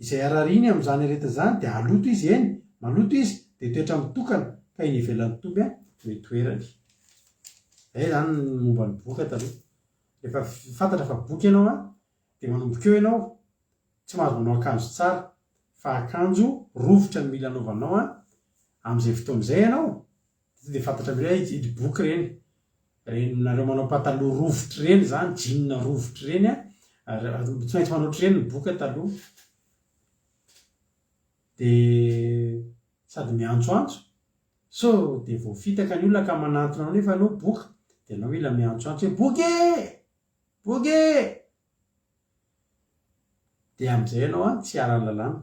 izay arariny amin'izany rehetra izany dia aloto izy maloto izy dia toetra mitokana ka iny ivelan'ny toby no itoerany. Izay izany ny momba ny boka taloha. Rehefa fantatra fa boky ianao dia manomboka eo ianao tsy mahazo manao akanjo tsara fa akanjo rovitra no mila anaovanao amin'izay fotoana izay ianao dia fantatra mila hoe idy boky reny nareo manao pataloha rovitra reny izany, jean rovitra reny tsy maintsy manao ohatr'ireny ny boka taloha. Dia sady miantsoantso dia voafitaka ny olona ka manantona anao nefa ianao boka dia ianao mila miantsoantso hoe boky dia amin'izay ianao tsy ara lalàna.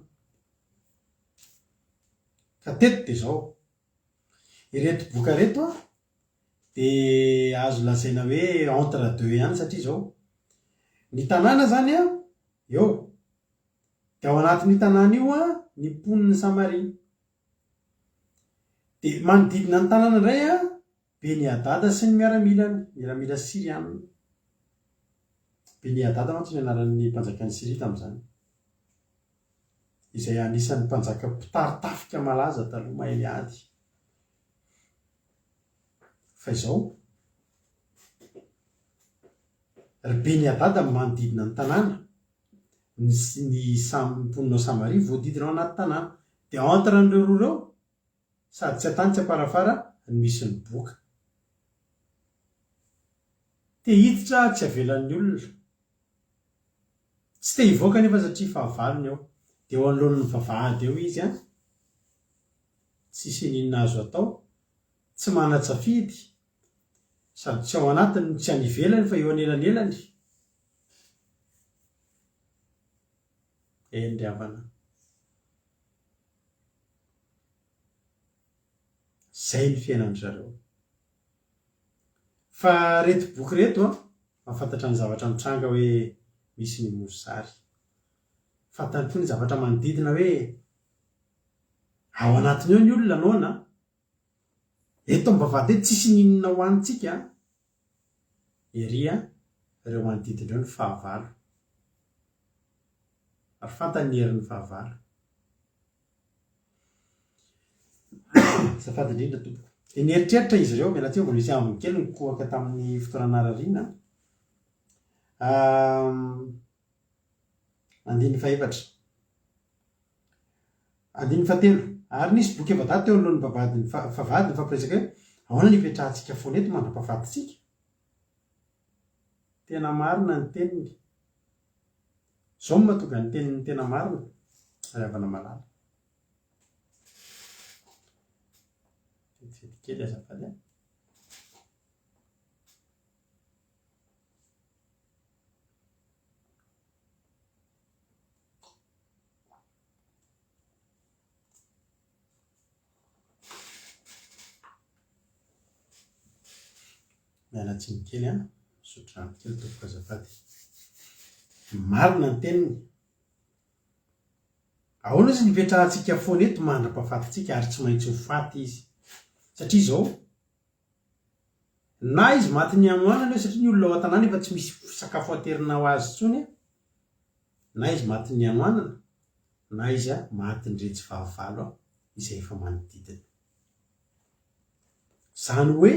Ka teto dia izao ireto boka reto dia azo lazaina hoe entre deux ihany satria izao ny tanàna izany eo dia ao anatin'ny tanàna io ny mponiny Samaria. Dia manodidina ny tanàna indray Beni-Hadada sy ny miaramila Siriana. Beni-Hadada mantsy ny anaran'ny mpanjakan'ny Siria tamin'izany, izay anisan'ny mpanjaka mpitarintafika malaza taloha mahay miady. Fa izao ry Beni-Hadada manodidina ny tanàna, ny mponina Samaria voadidina ao anaty tanàna dia entre an'ireo roa ireo sady tsy atany tsy aparafara ny misy ny boka. Te hiditra tsy avelan'ny olona, tsy te hivoaka nefa satria fahavalony ao dia eo anoloan'ny vavahady eo izy tsisy ninona azo atao, tsy manan-tsafidy sady tsy ao anatiny tsy any ivelany fa eo anelanelany. Eny ry havana, izay ny fiainan'ny zareo. Fa reto boky reto mahafantatra ny zavatra mitranga hoe misy ny mosary. Fantany koa ny zavatra manodidina hoe ao anatiny eo ny olona noana eto mbavady hoe tsisy ninona ho antsika eria ireo manodidin'ireo ny fahavalo ary fantany herin'ny fahavalo safady indrindra tompoko eneritreritra izy ireo mialatsia mbola misy ambiny kely nykohaka tamin'ny fotoana narariana andiny faefatra andiny fatelo ary nisy boky evadady teo alohan'ny favady ny fampiresaka hoe ahoana ny ipetrahantsika foana eto mandra-pahafatitsika tena marina ny teniny zao mahatonga ny teniny tena marina ary avana malala kely azafady mialatsiny kely misotrano kely topoko azafady marina ny teniny ahoana izy nipetrahantsika foana eto mandra-pahafatitsika ary tsy maintsy ho faty izy satria zao na izy maty ny anoanana eo satria ny olona ao an-tanàna efa tsy misy sakafo aterina ho azy tsony na izy maty ny anoanana na izy maty ndretsy fahavalo izay efa manodidina zany hoe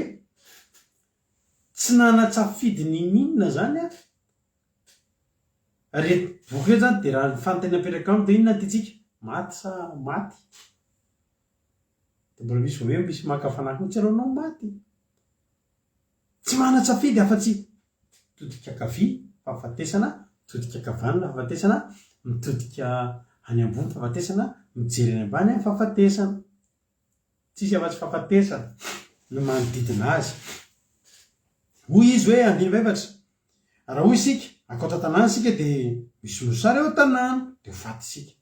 tsy nanatsafidy ninina zany reto boky reto zany de raha ny fanontena apetraka aminy de inona tytsika maty sa maty de mbola misy voe misy makafanahy tsy anao maty tsy manatsafidy afa-tsy mitodika kavia fahafatesana mitodika kavanana fahafatesana mitodika any ambony fahafatesana mijery any ambany fahafatesana tsisy afa-tsy fahafatesana no manodidina azy hoy izy hoe andiny faefatra raha hoy isika akoatra tanàna sika de misy nosary eo tanàna de ho faty sika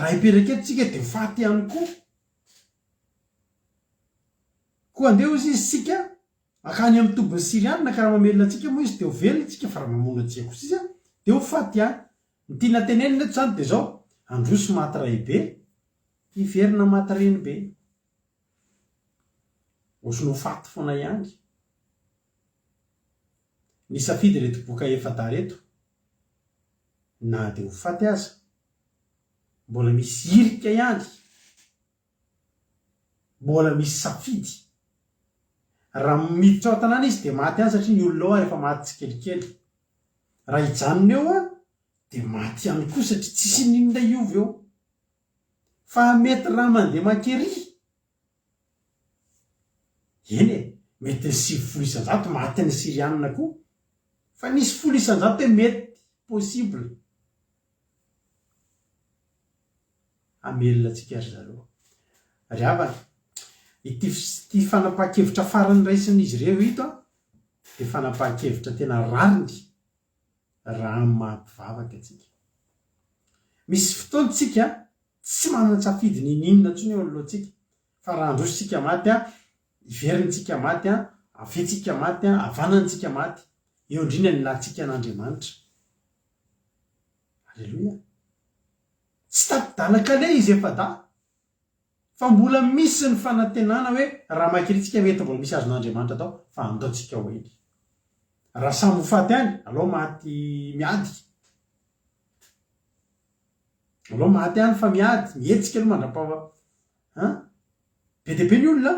raha hiperaketitsika de ho faty ihany koa andeha izy sika akany amin'ny tobiny sirianina ka raha mamelona atsika moa izy de ho velona tsika fa raha mamono atsika kosa izy de ho faty ihany ny tiana tenenina eto zany de zao androso maty rahibe hiverina maty reny be osony ho faty foana ihany ny safidy reto boka efada reto na de ho faty aza mbola misy irika ihany mbola misy safidy raha miditra ao an-tanàna izy de maty ihany satria ny olona ao rehefa maty tsy kelikely raha hijanona eo de maty ihany koa satria tsisy ninona iovy eo fa mety raha mandeha makery eny mety ny 9 isan-jato maty ny sirianina koa fa nisy 10 isan-jato hoe mety possible amelona atsika ry zareo ry havana ity fanapahan-kevitra farany raisin'izy ireo ito de fanapahan-kevitra tena rariny raha mampivavaka atsika misy fotoantsika tsy manatsafidy ny ninona ntsony eo alohantsika fa raha andrositsika maty iverintsika maty avetsika maty avanantsika maty eo indrindra ny latsika an'Andriamanitra alleloia tsy tapidalaka le izy efa da fa mbola misy ny fanantenana hoe raha mankiritsika mety mbola misy azon'Andriamanitra atao fa andaotsika ho eny raha samby ho faty any aloha maty miady aloha maty any fa miady mihetsika aloha mandra-paha be de be ny olona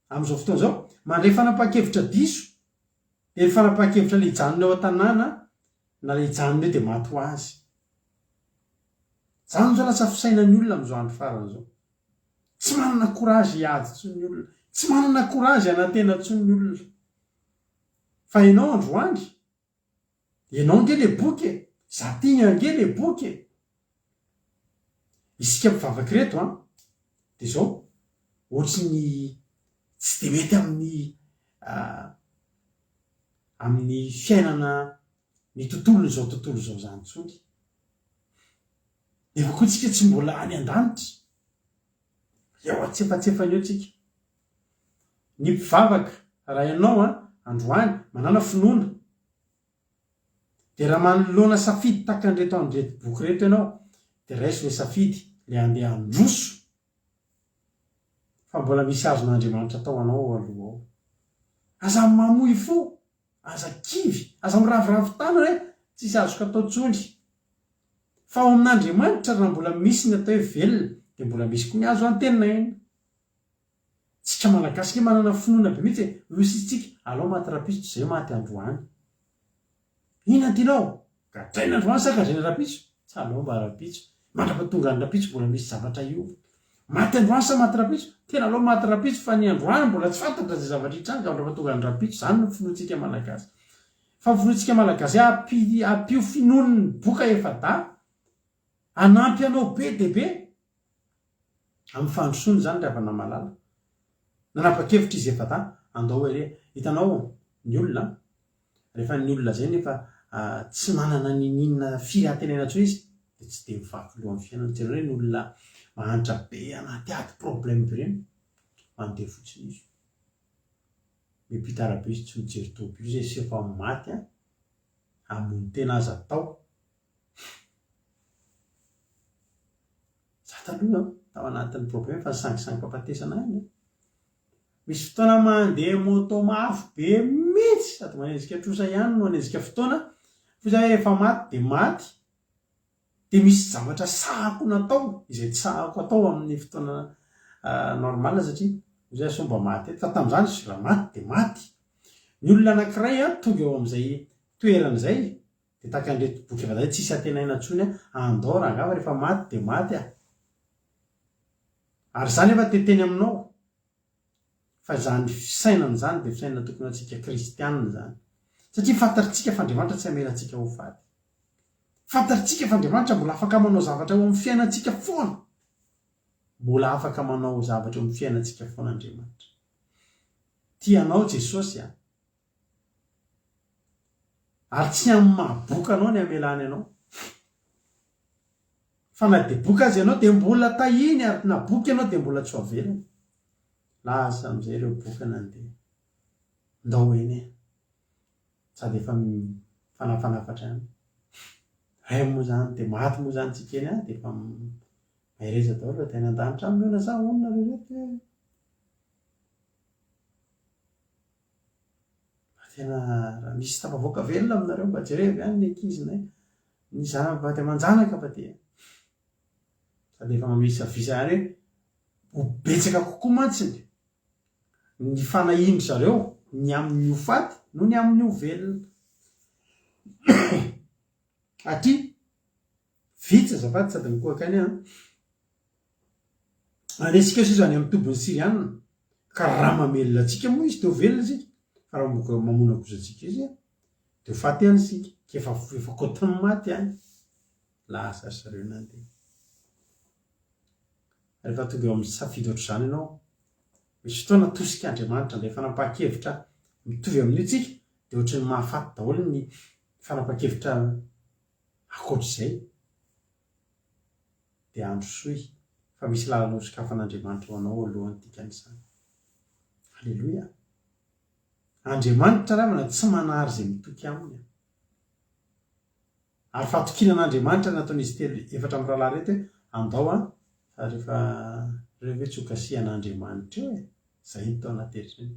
am'izao fotoana zao mandray fanapahan-kevitra diso de ny fanapahan-kevitra le hijanona ao an-tanàna na le hijanona eo de maty ho azy zany zao lasa fisainan'ny olona am'izao andro farany zao tsy manana korazy hiady tsony ny olona tsy manana korazy anantena tsony ny olona fa ianao androany ianao nge le boky zatigny ange le boky isika mpivavaky reto de zao ohatsy ny tsy de mety amin'ny fiainana ny tontolo zao tontolo zao zany tsony efa koa tsika tsy mbola any an-danitra eo atsefatsefany eo tsika ny mpivavaka raha ianao androany manana finoana de raha manoloana safidy taka an'reto andreto boky reto ianao de raiso le safidy le andeha androso fa mbola misy azon'Andriamanitra atao anao aloha ao. Aza mamoy fo, aza kivy, aza miraviravy tana hoe tsisy azoko atao tsony. Fa ao amin'Andriamanitra raha mbola misy ny atao hoe velona, dia mbola misy koa ny azo antenaina. Tsika malagasy manana finoana be mihitsy hoe isitsika alao maty rapitso izay maty androany. Ina tianao? Gadraina androany sa gadraina rapitso? Tsy alao mba rapitso. Mandrapatonga ny rapitso mbola misy zavatra io. Maty androany sa maty rapitso? Tena alao maty rapitso fa ny androany mbola tsy fantatra zay zavatra hitranga mandrapatonga ny rapitso. Zany no finoantsika malagasy. Fa ny finoantsika malagasy ampio finoan'ny boka efa da anampy anao be dia be amin'ny fandrosoany zany rehefa namalala. Nanapa-kevitra izy efa da andao hoe hitanao ny olona rehefa ny olona zay nefa tsy manana ninina firantenena intsony izy dia tsy dia mivaky loha amin'ny fiainana. Tsy hoe ny olona mahantra be anaty ady problème be reny mandeha fotsiny izy. Mipita arabe izy tsy mijery tobio izy sy efa maty amony tena aza atao. Za taloha tao anatin'ny problème fa sangisangy fampatesana any. Misy fotoana mandeha moto mafy be mihitsy sady manezika trosa ihany no anezika fotoana fa zay efa maty dia maty. Dia misy zavatra sahako natao izay tsy sahako atao amin'ny fotoana normal satria izay somba maty fa tamin'izany izy raha maty dia maty. Ny olona anankiray tonga eo amin'izay toerana izay dia tahaka an'ireto boky efa zay tsisy antenaina intsony andao raha angava rehefa maty dia maty ary zany efa teteny aminao. Fa zany fisainana zany dia fisainana tokony antsika kristianina zany. Satria fantaritsika fa Andriamanitra tsy hamelantsika ho faty. Fantaritsika fa Andriamanitra mbola afaka manao zavatra eo amin'ny fiainantsika foana. Mbola afaka manao zavatra eo amin'ny fiainantsika foana Andriamanitra. Tianao Jesosy ary tsy amin'ny mahaboka anao ny hamelany anao. Fa na dia boka azy ianao dia mbola tahiny ary na boky ianao dia mbola tsy ho avelany. Lasa amin'izay ireo boka nandeha ndao eny sady efa fanafanafatra any. Ray moa zany dia maty moa zany tsika eny dia efa mahereza daholo fa tena an-danitra amin'ny ona za onona rehetra. Tena raha misy tafavoaka velona aminareo mba jerevy ihany ny ankizinay ny zavatra manjanaka fa dia sady efa mamisy avisa ihany hoe ho betsaka kokoa mantsiny ny fanahiny zareo ny amin'ny ho faty no ny amin'ny ho velona. Atria vitsy azafady sady mikoakany anesika izy any amin'ny tobin'ny sirianina ka raha mamelona antsika moa izy dia ho velona isika. Fa raha mboka mamona kozatsika izy dia ho faty ihany isika efa kotiny maty ihany. Lasa zareo nandeha. Rehefa tonga eo amin'ny safidy ohatr'izany ianao misy fotoana tosika Andriamanitra ilay fanapa-kevitra mitovy amin'io tsika dia ohatran'ny mahafaty daholo ny fanapa-kevitra akoatr'izay dia androsoy fa misy lalana sikafan'Andriamanitra ho anao alohan'ny dikan'izany. Halleloia. Andriamanitra ravana tsy manary izay mitoky aminy. Ary fatokinan'Andriamanitra nataon'izy telo efatra amin'ny rahalahy reto hoe andao fa rehefa reo hoe tsokasian'Andriamanitra eo izay ny tao anaty eritreany.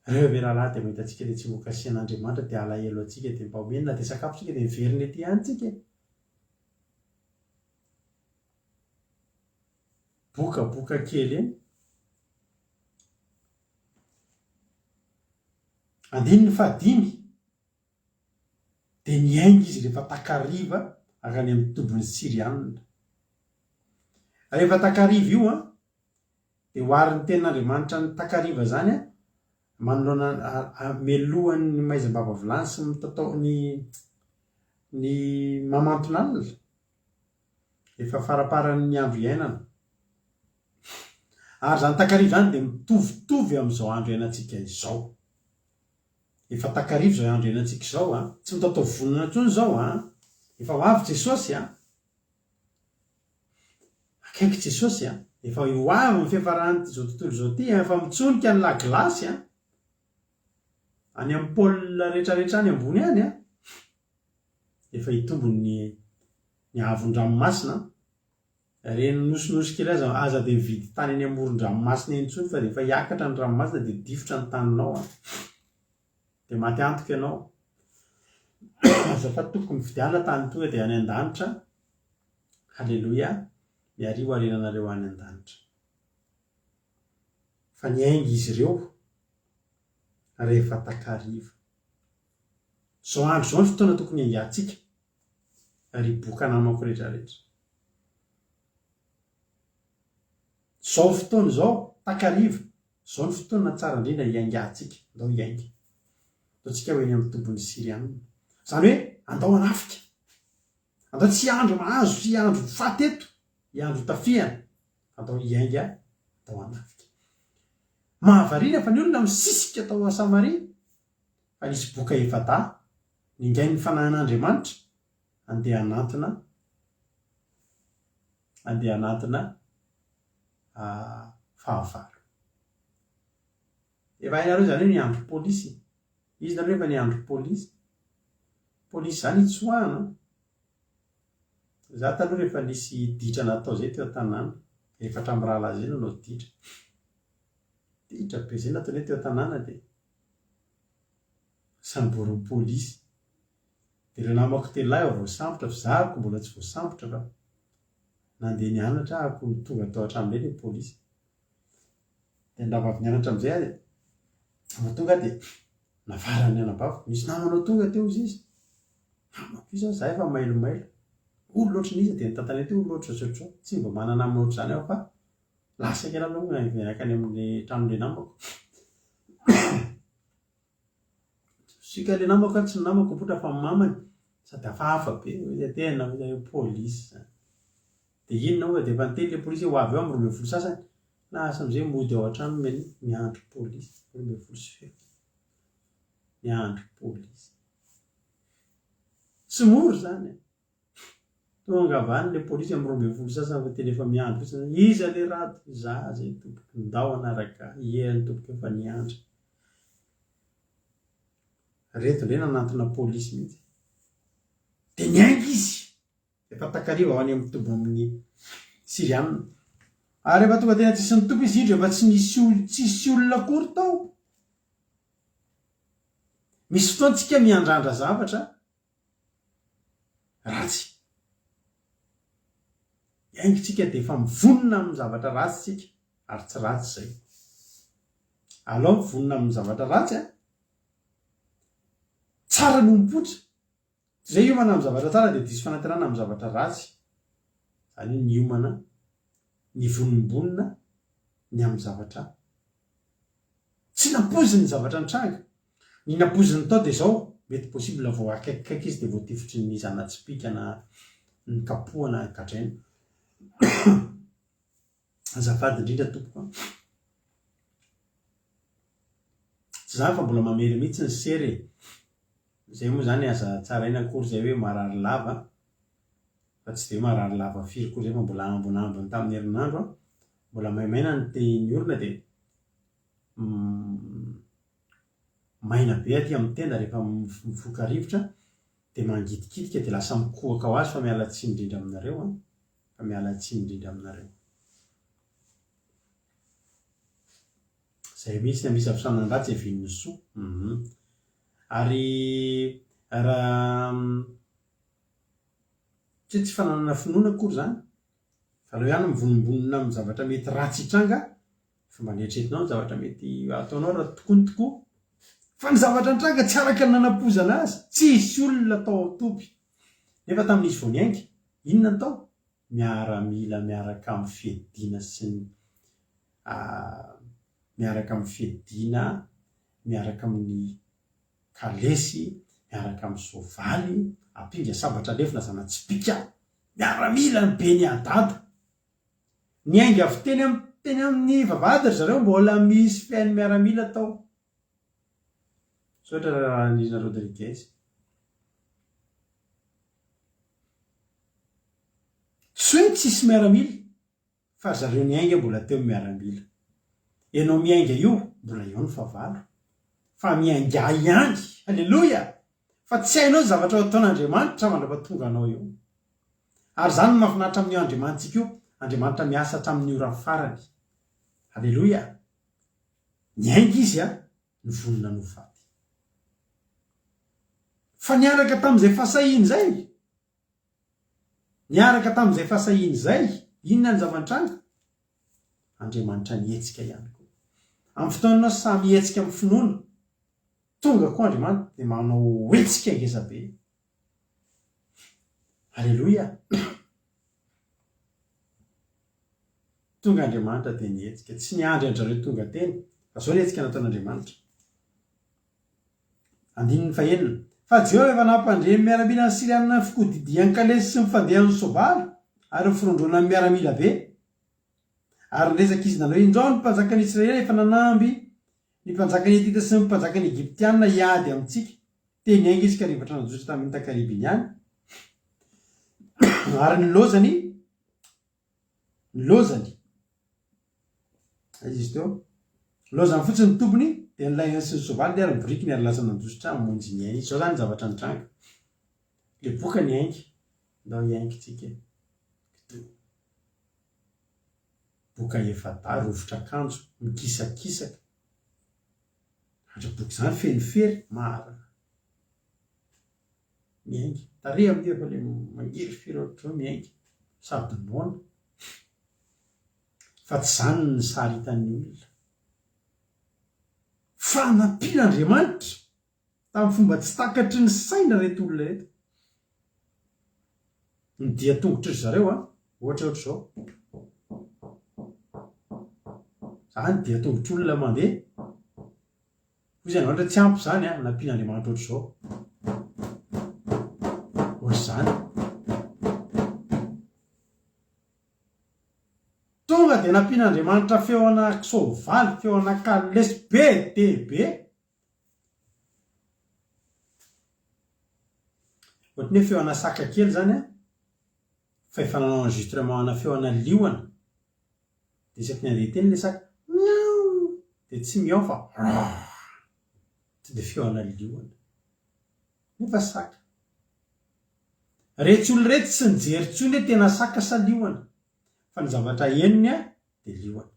Reo ve rahalahy dia mahita antsika dia tsy voakasian'Andriamanitra dia alahelo antsika dia mba homenina dia sakafo tsika dia miverina ety ihany tsika. Bokaboka kely eny. Andininy fahadimy dia niainga izy rehefa takariva akany amin'ny tobin'ny sirianina. Rehefa takariva io dia hoarin'ny tenin'Andriamanitra ny takariva zany manoloana melohan'ny maizam-bava vilany sy mitatao ny mamantona alina efa faraparan'ny andro iainana. Ary zany takariva zany dia mitovitovy amin'izao andro iainantsika izao. Efa takariva izao andro iainantsika izao tsy mitatao vonona intsony izao efa ho avy Jesosy akaiky Jesosy efa ho avy amin'ny fiafarany izao tontolo izao ty efa mitsonika ny lagilasy any amin'ny pôle rehetrarehetra any ambony any efa hitombo ny havon-dranomasina reny nosinosikely aza dia vidy tany eny amoron-dranomasina eny intsony fa dia efa hiakatra ny ranomasina dia difotra ny taninao dia maty antoka ianao. Azafa tokony fidiana tany tonga dia any an-danitra. Halleloia, miarivo arenanareo any an-danitra. Fa ny aingy izy ireo rehefa takariva. Zao andro zao ny fotoana tokony aingatsika ry boka nanao rehetrarehetra. Zao fotoana zao takariva, zao ny fotoana tsara indrindra hiaingatsika, andao hiainga. Ataontsika hoe eny amin'ny tombony Siriana. Zany hoe andao anafika, andao tsy andro mahazo, tsy andro fateto, andro tafiana, andao hiainga, andao anafika. Mahavariana fa ny olona misisika tao a Samaria, fa nisy boka efada ningainy ny fanahin'Andriamanitra andeha anatina fahavalo. Efa hainareo zany hoe ny andro pôlisy. Izy nareo efa ny andro pôlisy. Pôlisy zany itsoahana. Za taloha rehefa nisy ditra natao zay teo an-tanàna, efatra amin'ny rahalahy zay nanao ditra. Ditra be zay nataonay teo an-tanàna dia samboriny pôlisy. Dia ireo namako telahy efa voasambotra fa zahako mbola tsy voasambotra fa nandeha nianatra ahako tonga tao an-trano ny pôlisy. Dia ndrava avy nianatra amin'izay ahy dia tonga dia navarany anabaviko. Misy namanao tonga teo izy. Namako izy aho, zaho efa mailomailo. Olo loatra n'izy dia nitantanay teo olo loatra ohatrao. Tsy mba manana namana ohatr' izany aho fa lasa kely aloha miakany amin'ny tranon'ilay namako. Sika ilay namako tsy ny namako potra fa mamany sady hafahafa be tena pôlisy. Dia inona hoe dia efa niteny ilay pôlisy ho avy eo amin'ny 12 sasany. Lasa amin'izay mody ao an-trano miandry pôlisy 12 miandry pôlisy. Tsy mora zany. Tonga avany ilay pôlisy amin'ny 12 sasany fa teny efa miandry fotsiny. Iza ilay rato? Za zay tompoko ndao anaraka ny tompoko efa niandry. Reto indray nanantona pôlisy mihitsy. Dia niainga izy. Efa takariva ho any amin'ny tobo amin'ny Siriana. Ary efa tonga tena tsisy ny tompo izy indro efa tsisy olona akory tao. Misy fotoantsika miandrandra zavatra ratsy. Iaingitsika dia efa mivonona amin'ny zavatra ratsy tsika ary tsy ratsy izay. Alao mivonona amin'ny zavatra ratsy tsara no mipotra. Zay hiomana amin'ny zavatra tsara dia diso fanantenana amin'ny zavatra ratsy. Zany ny hiomana, ny vonombonina ny amin'ny zavatra tsy nampoziny zavatra nitranga. Ny nampoziny tao dia izao mety possible vao akaikikaiky izy dia vao tifitry ny zana-tsipika na ny kapohana gadraina. Azafady indrindra tompoko. Tsy zany fa mbola mamery mihitsy ny sery. Zay moa zany aza tsaraina akory zay hoe marary lava. Fa tsy dia marary lava firy koa zay fa mbola ambonambony tamin'ny herinandro. Mbola maimaina ny teny orona dia maina be aty amin'ny tenda rehefa mivoaka rivotra dia mangidikitika dia lasa mikohaka ho azy fa miala tsiny indrindra aminareo. Fa miala tsiny indrindra aminareo. Zay mihitsy ny misy afisanandratsy evin'ny soa. Ary raha tsy fananana finoana akory zany. Fa aleo ihany mivonombonina amin'ny zavatra mety ratsy hitranga. Fomba nieritreretinao ny zavatra mety ataonao raha tokony ny tokoa. Fa ny zavatra nitranga tsy araka ny nanapozana azy. Tsisy olona tao atopy. Nefa tamin'izy vao niainga, inona ny tao? Miaramila miaraka amin'ny fiadiana sy ny miaraka amin'ny fiadiana, miaraka amin'ny kalesy, miaraka amin'ny soavaly, ampinga sabatra lefina zana-tsipika, miaramila ny be ny adada. Niainga avy teny amin'ny vavahady zareo mbola misy fiain'ny miaramila tao. Sotra raha Nina Rodriguez. Tsy tsisy miaramila fa zareo niainga mbola teo miaramila. Ianao miainga io mbola eo ny favalo. Fa miainga ihany. Halleluja. Fa tsy hainao zavatra ataon'Andriamanitra mandrapatonga anao eo. Ary zany no mahafinaritra amin'ny Andriamanitsika io. Andriamanitra miasa hatramin'ny ora farany. Halleloia. Niainga izy ny vonona no faty. Fa niaraka tamin'izay fahasahiany zay. Niaraka tamin'izay fahasahiany zay, inona ny zava-nitranga? Andriamanitra nietsika ihany koa. Amin'ny fotoana samy hetsika amin'ny finoana, tonga koa Andriamanitra dia manao hetsika ngeza be. Halleloia. Tonga Andriamanitra dia nietsika, tsy niandry andrareo tonga teny, fa zao nietsika nataon'Andriamanitra. 9 Fa Jehovah efa nampandremy miaramila ny Siriana fikodidian'ny kalesy sy mifandehan'ny soavaly ary firondrona miaramila be. Ary resaka izy nanao injao ny mpanjakan'ny Israely efa nanamby ny mpanjakan'ny Etita sy ny mpanjakan'ny Egyptianina hiady amintsika. Teny ainga izy ka rivatra najotra tamin'ny takaribiny ihany. Ary ny lozany izy teo lozany fotsiny tompony dia nilaigna sy ny soavaly dia ary ny boriky ny ary lasa nanjosotra monjy ny ainy. Zao zany zavatra nitranga. Le boka ny ainga ndao hiaingitsika boka efada rovotra akanjo mikisakisaka. Andra boky zany fenifery mara miainga tare amin'io efa le mangiry firy ohatrao miainga sady noana. Fa tsy zany ny sary hitan'ny olona. Fa nampian'Andriamanitra tamin'ny fomba tsy takatry ny saina reto olona reto. Ny dia tongotry zareo ohatra zao. Zany dia tongotry olona mandeha. Hoy izany ohatra tsy ampy zany nampian'Andriamanitra ohatra zao. Ohatra zany. Tonga dia nampian'Andriamanitra feona soavaly, feona kalesy be dia be. Ohatran'ny hoe feona saka kely zany fa efa nanao enregistrement ana feona liona. Dia isaky ny andeha teny le saka miao dia tsy miao fa tsy dia feona liona. Nefa saka. Rehetra olona rehetra tsy nijery tsony hoe tena saka sa liona. Fa ny zavatra henony dia liona.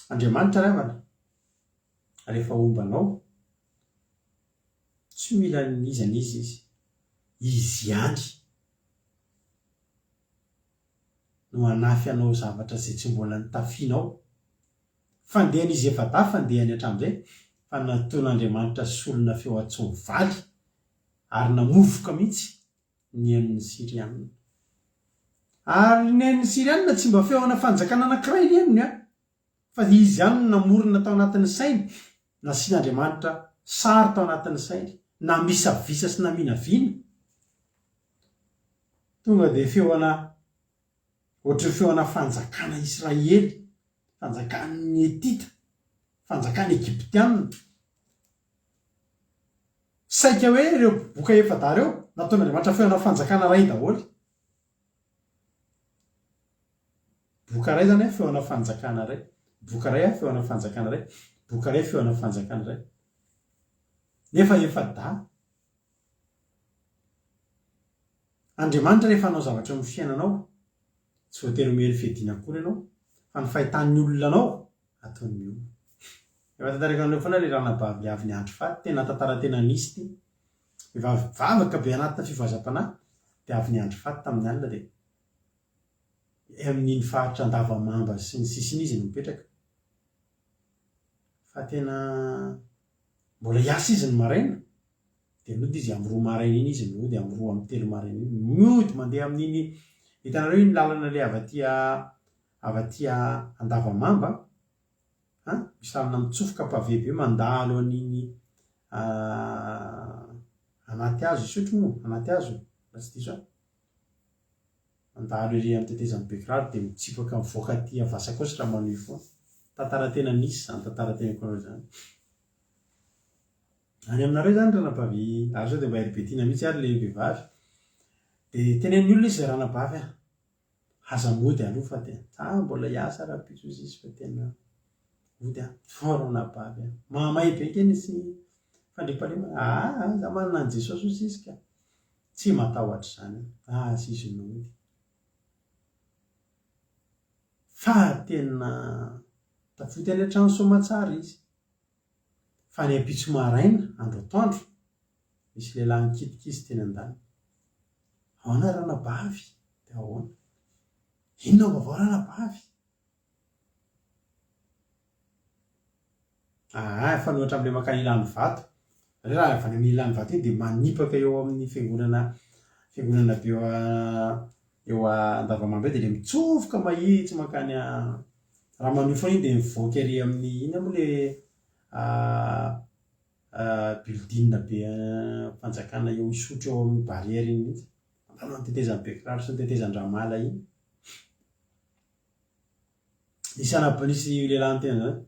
Andriamanitra ravana. Rehefa ombanao tsy mila nizana izy. Izy ihany no hanafy anao zavatra izay tsy mbola nitafianao. Fandehan'izy efa da fandehany hatramin'izay fa nataon'Andriamanitra solona feo an-tsoavaly ary namovoka mihitsy ny ain'ny Siriana. Ary ny ain'ny Siriana tsy mba feona fanjakana anankiray ny ainony fa izy ihany no namorona tao anatin'ny sainy, nasian'Andriamanitra sary tao anatin'ny sainy, namisavisa sy naminaviana. Tonga dia feona ohatry feona fanjakana Israely, fanjakan'ny Etita, fanjakan'ny Egyptianina. Saika hoe ireo boka efada reo nataon'Andriamanitra feona fanjakana ray daholo. Boka ray zany feona fanjakana ray. Boka ray feona fanjakana ray. Boka ray feona fanjakana ray. Nefa efada. Andriamanitra rehefa hanao zavatra amin'ny fiainanao tsy voatery omeny fihadiana akory ianao fa ny fahitan'ny olona anao ataony mioma. Efa tantaraka anareo foana ilay ranabavy avy niandry faty, tena tantara tena nisy ity. Vehivavy vavaka be anatina fivazam-panahy dia avy niandry faty tamin'ny alina dia amin'iny faritra Andavamamba sy ny sisiny izy no mipetraka. Fa tena mbola hiasa izy ny maraina dia mody izy amin'ny 2 maraina iny izy mody amin'ny 2 amin'ny 3 maraina iny mody mandeha amin'iny. Hitanareo iny lalana ilay avy aty Andavamamba misy lalana mitsofoka pavebe mandalo an'iny anaty hazo isotro moa anaty hazo raha tsy diso mandalo ery amin'ny tetezan'ny Bekiraro dia mitsipaka mivoaka aty Avasakosy raha manohy foana. Tantara tena nisy zany tantara tena koa zany. Any aminareo zany ranabavy ary zao dia mba herim-betiana mihitsy ary le vehivavy dia tenen'ny olona izy ranabavy aza mody aloha fa dia mbola hiasa raha-pitsozy izy fa tena mody ranabavy mahamay be keny sy fandriampahalemana za manana an'i Jesosy ozy izy ka tsy matahotra zany sy izy no mody. fa tena tafoty any an-trano somatsara izy fa ny ampitso maraina andro atoandro misy lehilahy nikitika izy teny an-dany ahoana ranabavy de ahoana inona vaovao ranabavy fa nohatra am'le makany ilany vato raha avy any amin'ny ilany vato iny de manipaka eo amin'ny fiangonana be eo andavamambe de le mitsofoka mahitsy makany raha manio foana iny de mivoaka ery amin'ny iny moa le building be fanjakana eo isotro eo amin'ny barrière iny mihitsy manao nitetezany bekiraro sy nitetezan-dramala iny nisy lehilahy nytena zany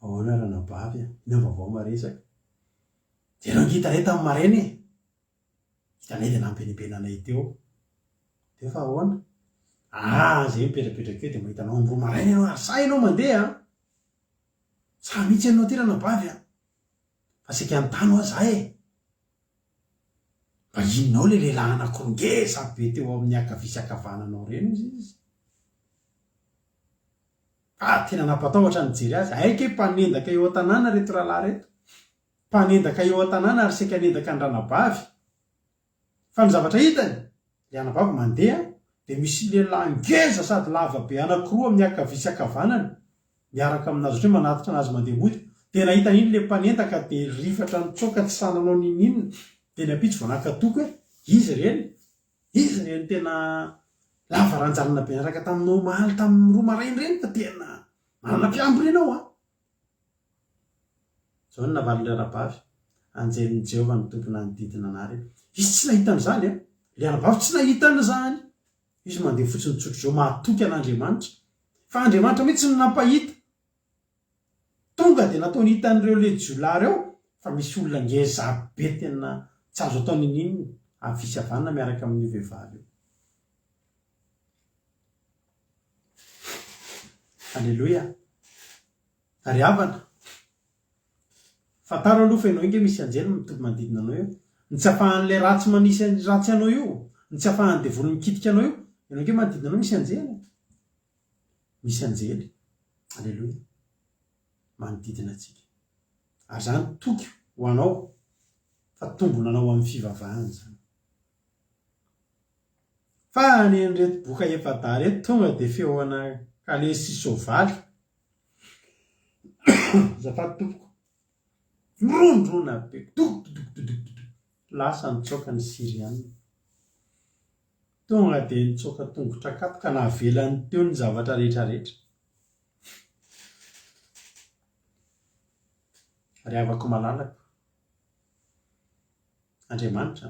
ahoana ranabavy ina vaovao maresaka de nao ngita ray tamin'ny maraina e hitanay de nampenipena anay teo de fa ahoana zay mipetrapetraka eo de mahitanao andro maraina ianao asa ianao mandeha sa mihitsy ianao ty ranabavy fa sika antano aza e mba inonao le lehilahy anakongesa be teo amin'ny akavisa akavananao reny izy tena nampatahotra nijery azy aike mpanendaka eo an-tanàna reto rahalahy reto mpanendaka eo an-tanàna ary sika anendaka ny ranabavy fa ny zavatra hitany le anabavy mandeha de misy lehilahy ngeza sady lava be anankiroa amin'ny akavisa akavanany miaraka aminazy ohatry hoe manatitra anazy mandeha mody de nahitany iny le mpanendaka de rifatra nitsoka tsy sananao ninina de nampitsy vao nakatoko hoe izy reny tena lava ranjanona be naraka taminao mahaly tamin'ny roa marainy reny ka tena manana mpiambo renao zao ny navaly ranabavy anjelin'i Jehova ny tompona nodidina anary izy tsy nahitany zany le anabavy tsy nahitany zany izy mandeha fotsiny tsotro zao mahatoky an'Andriamanitra fa Andriamanitra mihitsy ny nampahita tonga de nataony hitan'ireo legiolahy reo fa misy olona ngeza be tena tsy azo atao ninina avisy avanana miaraka amin'ny vehivavy io Alleluia ary havana fataro aloha fa ianao inge misy anjely mitovy manodidina anao eo ny tsy afahan'le ratsy manisy ratsy anao io ny tsy afahan'ny devolo mikitika anao io ianao inge manodidina anao misy anjely Alleluia manodidina atsika ary zany toky ho anao fa tombona anao amin'ny fivavahana zany fa ny reto boka efada reto tonga de feoana kale sy sovaly zafady tompoko mirondrona be lasa nitsoka ny Siriana tonga de nitsoka tongotra katoka nahavelany teo ny zavatra rehetrarehetra ary avako malalako Andriamanitra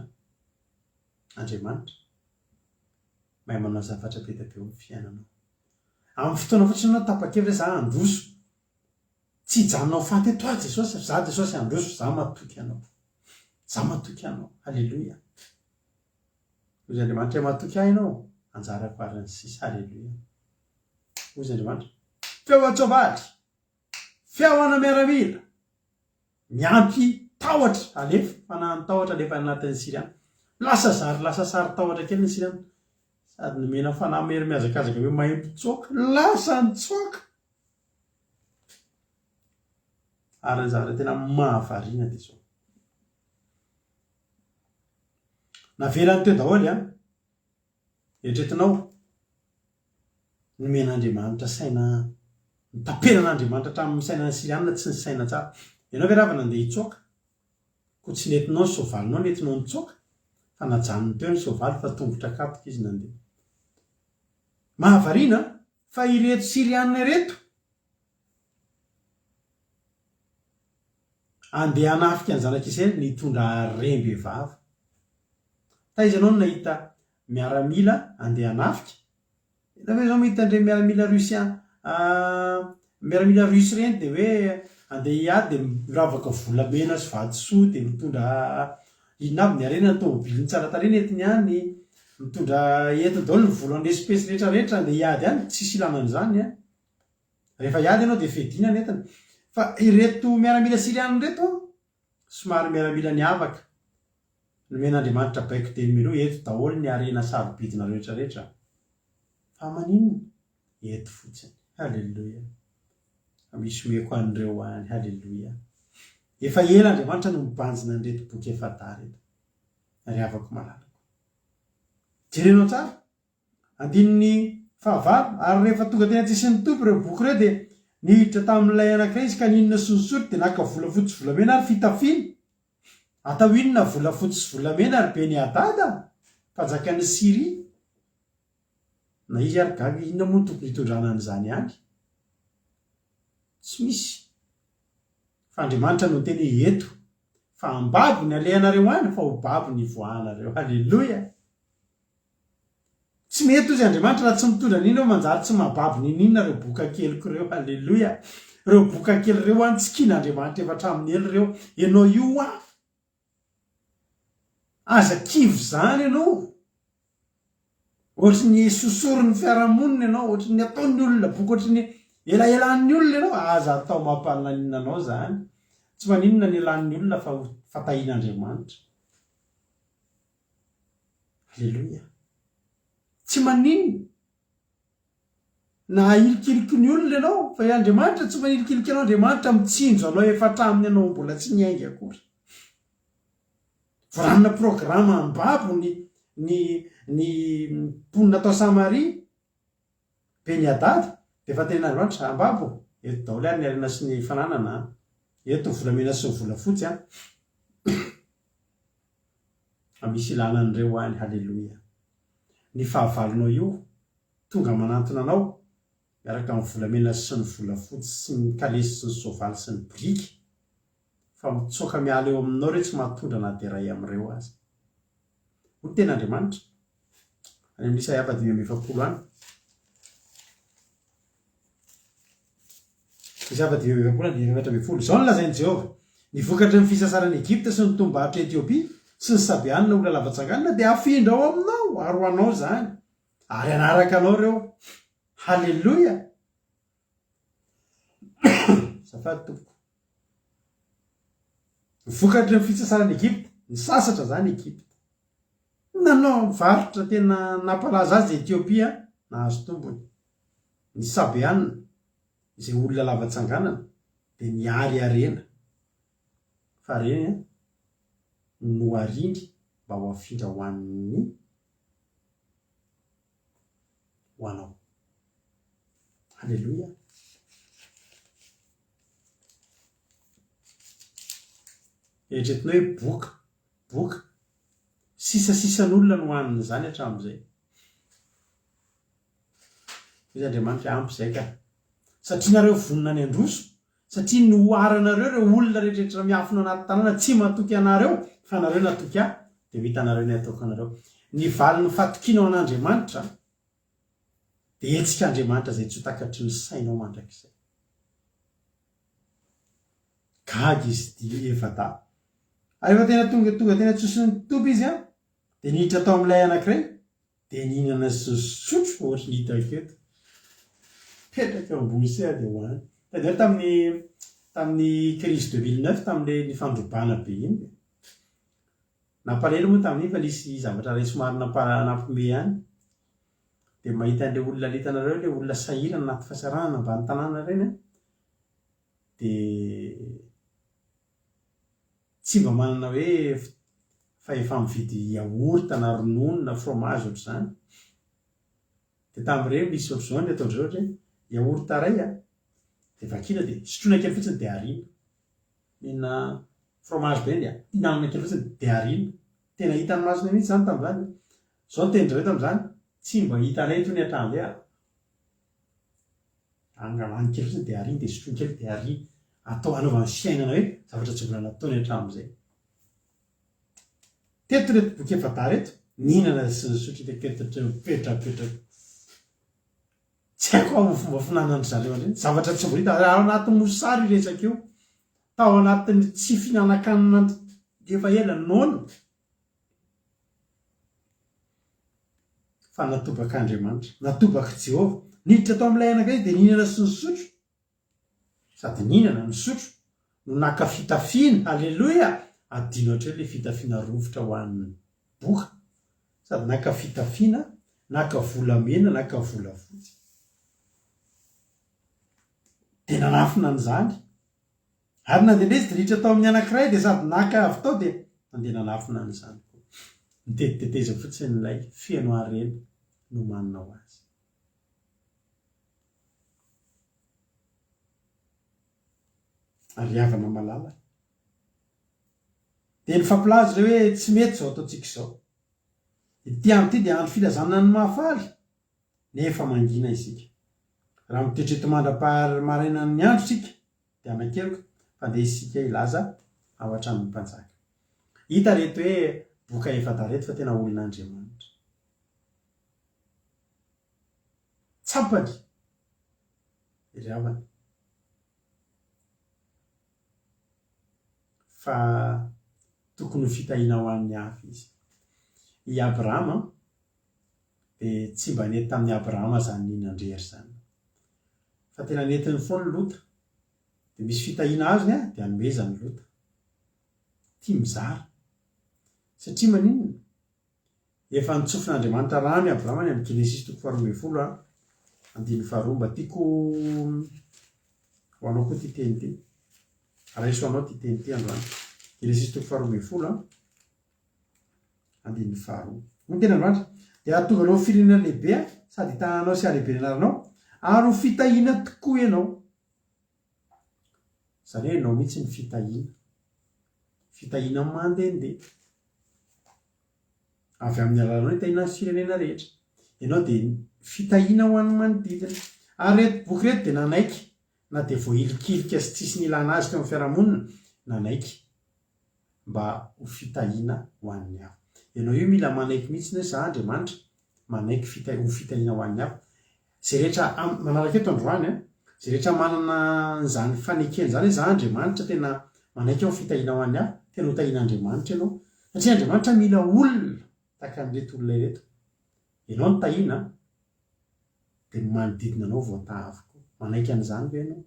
mahay manao zavatra be da be amin'ny fiainanao amin'ny fotoana fotsiny anao tapa-kevitra za androso tsy hijanonao faty eto Jesosy za Jesosy androso za matoky anao Alleluia ozy Andriamanitra matoky ahy ianao anjarako arany sisa Alleluia ozy Andriamanitra feoan-tsoavaly feoana miaramila miampy tahotra alefa fanahany tahotra alefa anatin'ny Siriana lasa sary tahotra kely ny Siriana sady nomena fanahy mery miazakazaka hoe mahay mpitsoka lasa nitsoka ary ny zavatra tena mahavariana de zao navelany teo daholy eritretinao nomen'Andriamanitra saina nitapenan'Andriamanitra hatramin'ny sainan'ny Siriana tsy ny saina tsara ianao ve ravana andeha hitsoka ko tsy nentinao ny soavalinao nentinao nitsoka fa najanony teo ny soavaly fa tongotra katoka izy nandeha mahavariana fa ireto Siriana ireto andeha hanafika ny zanak'Israely nitondra rem-behivavy taiza anao no nahita miaramila andeha hanafika ianao ve zao mahita andre miaramila rusy reny de hoe andeha hiady de miravaka volamena sy vatosoa de mitondra inona avy ny arenany tomobiliny tsara tareny entiny any mitondra eto daholo ny volan'ny espèce rehetrarehetra andeha hiady any tsisy ilanan'izany rehefa hiady ianao de fedina ny entiny fa ireto miaramila Siriana reto somary miaramila niavaka nomen'Andriamanitra baiko de melo eto daholo ny arena sarobidina rehetrarehetra fa maninona eto fotsiny. Halleloia. Misy meko an'ireo any. Halleloia. Efa ela Andriamanitra no mibanjina an'ireto boky efa tareto ary avako malalako. Jerenao tsara andininy fahavalo ary rehefa tonga tena tsisy ny tompo ireo boky ireo dia nihiditra tamin'ilay anankiray izy ka ninona sosotra dia naka volafotsy sy volamena ary fitafiana. Atao inona volafotsy sy volamena ary be ny adada mpanjakany Siria. Na izy ary gaga inona moa tokony hitondrana an'izany any? Tsy misy. Fa Andriamanitra no teny eto fa ambabo ny alehanareo any fa ho babo ny voahanareo. Halleloia. Tsy mety ozy Andriamanitra raha tsy mitondra n'inona manjary tsy mababo ny ninona reo boka keliko reo. Halleloia. Reo boka kely reo any tsy kin'Andriamanitra efa hatramin'ny elo reo. Ianao io aza kivo zany ianao. Ohatry ny sosorin'ny fiarahamonina ianao, ohatry ny ataon'ny olona boka, ohatry ny elaelan'ny olona ianao, aza atao mampaninana anao zany. Tsy maninona ny elan'ny olona fa fatahin'Andriamanitra. Halleloia. Tsy maninona na ilikiliky ny olona ianao fa Andriamanitra tsy manilikiliky anao. Andriamanitra mitsinjo anao efa hatramin'ny anao mbola tsy niainga akory. Voranina programa ambabo ny mponina tao Samaria be ny adady dia efa ten'Andriamanitra ambabo eto daholo ary ny arena sy ny fananana. Eto volamena sy ny volafotsy misy ilanan'ireo any. Halleloia. Ny fahavalonao io tonga manantona anao miaraka amin'ny volamena sy ny volafotsy sy ny kalesy sy ny soavaly sy ny briky fa mitsoaka miala eo aminao reo tsy mahatondra na dia ray amin'ireo azy. Ho ny ten'Andriamanitra any amin'ny Isaia 7:20 any. Isaia 7:20 izao no lazain'i Jehova: nivokatra ny fisasaran'ny Egypta sy ny tombahitra Etiopia sy ny Sabeanina olona lava-tsanganana dia afindra ao aminao ary ho anao zany ary anaraka anao reo. Halleloia. Zafady tompoko. Nivokatra ny fisasaran'ny Egypta, ny sasatra zany Egypta. Nanao mivarotra tena nampalaza azy Etiopia nahazo tombony. Ny Sabeanina izay olona lava-tsanganana dia niary arena fa reny no arindry mba ho afindra ho anao. Halleloia. Eritreretinao hoe boka sisasisan'olona no hohaniny zany hatramin'izay. Izy Andriamanitra ampy izay ka satria nareo vonona ny androso, satria noharanareo reo olona rehetrarehetra miafina anaty tanàna tsy matoky anareo fa nareo natoky dia ho hitanareo ny ataoko anareo. Ny valiny fatokianao an'Andriamanitra dia hetsika Andriamanitra izay tsy ho takatry ny sainao mandrakizay. Gaga izy dia evada. Ary efa tena tonga tena tsosiny tompy izy dia nihitra tao amin'ilay anankiray dia nihinana sy sotro ohatry ny hita aketo. Petraka ambony dia hoany. Tadeo tamin'ny crise 2009 tamin'ilay nifandrobana be iny. Nampalahelo moa tamin'iny fa nisy zavatra ray somary nampome ihany. Dia mahita an'ilay olona litanareo, ilay olona sahirana anaty fahasaranana ambany tanàna ireny dia tsy mba manana hoe fa efa mividy yaourt na ronono na fromage ohatry izany. Dia tamin'ireny misy ohatry izao ny ataon'ireo ohatra hoe yaourt ray dia vakina dia sotroina kely fotsiny dia arina. Mihinana fromage be dia hinanana kely fotsiny dia arina. Tena hitan'ny masony mihitsy izany tamin'izany. Izao tendreo tamin'izany tsy mba hitanay itony hatramin'izay angalany kely fotsiny dia arina dia sotroina kely dia arina. Atao anaovany fiainana hoe zavatra tsy mbola nataony hatramin'izay. Teto reto boky efa tareto nihinana sy ny sotro petrapetraka. Tsy haiko amin'ny fomba finanan'ny zareo ireny. Zavatra tsy mbola hita ao anatin'ny mosary resaka eo. Tao anatin'ny tsy fihinanakanina efa ela noana. Fa natobak'Andriamanitra, natobaka Jehova. Niditra tao amin'ilay anankiray dia nihinana sy ny sotro. Sady nihinana ny sotro no naka fitafiana. Halleloia. Adino ohatra hoe ilay fitafiana rovitra ho an'ny boka. Sady naka fitafiana, naka volamena, naka volafotsy. dia nanafina n'izany ary na dia ndezy diritra atao amin'ny anankiray dia sady naka avy tao dia nandeha nanafina n'izany koa mitetiteteza fotsiny ilay feno arena no maninao azy. Ary havana malala dia ny fampilazy ireo hoe tsy mety zao ataontsika izao. Ity amin'ity dia andro filazanana ny mahafaly nefa mangina isika. Raha mitretrety mandra-pahamarena ny andro sika dia anankely fa dia isika ilaza ao an-tranon'ny mpanjaka. Hita reto hoe boka efa tareto fa tena olon'Andriamanitra. Tsapany iry havana fa tokony ho fitahiana ho an'ny hafa izy. I Abrahama dia tsy mba nety tamin'ny Abrahama zany ninandrery zany fa tena netiny foana Lota. Dia misy fitahiana azy dia anomezany Lota tia mizara satria maninona efa nitsofin'Andriamanitra rano i Abrahama amin'ny Genesis 12:12 andiny faharoa mba tiako ho anao koa ty teny ty raiso anao ty teny ty androany. Genesis 12:12 andiny faharoa no tena androandra dia atovanao firenena lehibe sady hitananao sy alehibe anaranao ary ho fitahiana tokoa ianao. Zany hoe ianao mihitsy ny fitahiana mandehandeha avy amin'ny alalanao hitahiana ny firenena rehetra. Ianao dia fitahiana ho an'ny manodidina. Ary reto boky reto dia nanaiky na dia voailikilika sy tsisy nilana azy teo amin'ny fiarahamonina nanaiky mba ho fitahiana ho an'ny hafa. Ianao io mila manaiky mihitsy ny za Andriamanitra manaiky ho fitahiana ho an'ny hafa. Zay rehetra manaraka eto androany zay rehetra manana zany fanekeny zany hoe za Andriamanitra tena manaiky ao fitahiana ho an'ny hafa, tena ho tahian'Andriamanitra ianao satria Andriamanitra mila olona tahaka an'ireto olona ireto. Ianao no tahiana dia manodidina anao voatahavoka manaiky an'izany be ianao.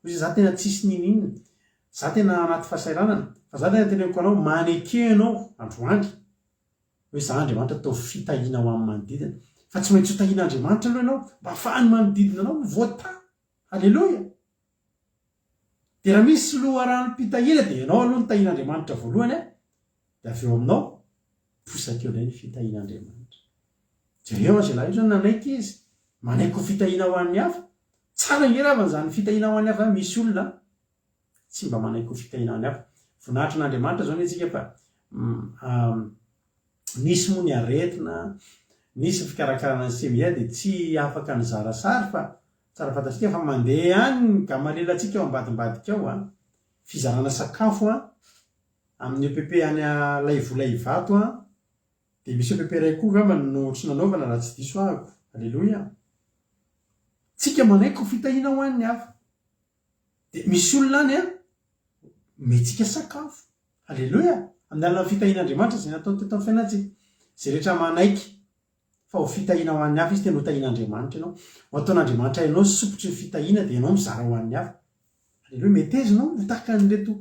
Hoy za tena tsisy ninina, za tena anaty fahasahiranana fa za tena teneniko anao maneke anao androany hoe za Andriamanitra atao fitahiana ho amin'ny manodidina. Fa tsy maintsy ho tahian'Andriamanitra aloha ianao mba ahafahany manodidina anao voataha. Halleloja. Dia raha misy loharanom-pitahiana dia ianao aloha ny tahian'Andriamanitra voalohany dia avy eo aminao posaka eo ny fitahian'Andriamanitra. Jereo azy lahy io zany nanaiky izy manaiky ho fitahiana ho an'ny hafa. Tsara ngeravana zany fitahiana ho an'ny hafa. Misy olona tsy mba manaiky ho fitahiana ho an'ny hafa. Voninahitra n'Andriamanitra zao antsika fa nisy moa ny aretina, nisy fikarakarana ny semia dia tsy afaka ny zarasary fa tsara fantatsika fa mandeha any gamalelantsika ao ambadimbadika ao fizarana sakafo amin'ny EPP any Laivolaivato dia misy EPP ray koa no tsy nanaovana raha tsy diso ahako. Halleloja. Tsika manaiky ho fitahiana ho an'ny hafa. Dia misy olona any metsika sakafo. Halleloja. Amin'ny alina fitahian'Andriamanitra zay natao teto amin'ny fiainantsika. Zay rehetra manaiky fa ho fitahiana ho an'ny hafa izy tena ho tahian'Andriamanitra ianao. Ho ataon'Andriamanitra ianao sopotry ny fitahiana dia ianao mizara ho an'ny hafa. Halleloja. Metezinao ho tahaka an'ireto.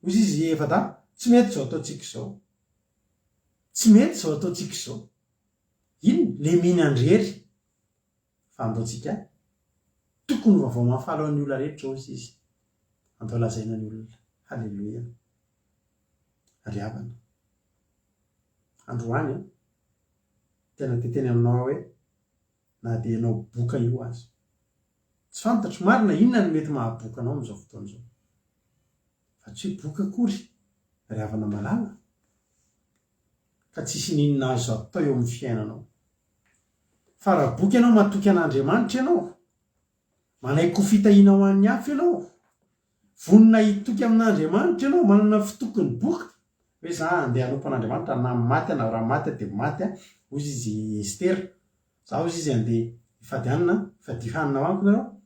Hoy izy efa da tsy mety zao ataontsika izao. Tsy mety zao ataontsika izao. Ino? Le mihinandrery. Fa andaontsika tokony vaovao mahafalo an'ny olona rehetra ozy izy. Andao lazaina ny olona. Halleloja. Ry havana. Androany tena teteny aminao hoe na dia ianao boka io azy. Tsy fantatro marina inona ny mety mahaboka anao amin'izao fotoana izao. Fa tsy hoe boka akory ry havana malala ka tsisy ninona azo atao eo amin'ny fiainanao. Fa raha boka ianao matoky an'Andriamanitra ianao manaiky ho fitahiana ho an'ny hafa ianao vonona hitoky amin'Andriamanitra ianao manana fitokiny boka hoe za andeha hanompo an'Andriamanitra na maty na raha maty dia maty hoy izy Estera. Za hoy izy andeha ifadihanina ifadihanina amiko ianao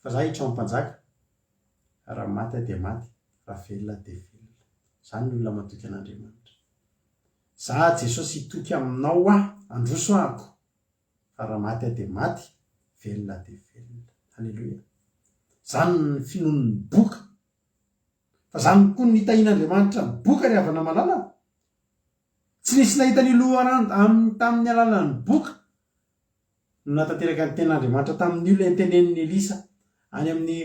fa za hiditra am'mpanjaka raha maty dia maty raha velona dia velona. Zany ny olona matoky an'Andriamanitra. Za Jesosy hitoky aminao androso ahako fa raha maty dia maty velona dia velona. Halleloja. Zany ny finon'ny boka. Fa zany koa ny hitahian'Andriamanitra ny boka ry havana malala. Tsy nisy nahita ny loharano tamin'ny alalan'ny boka no natanteraka ny ten'Andriamanitra tamin'ny olona entenen'ny Elisa any amin'ny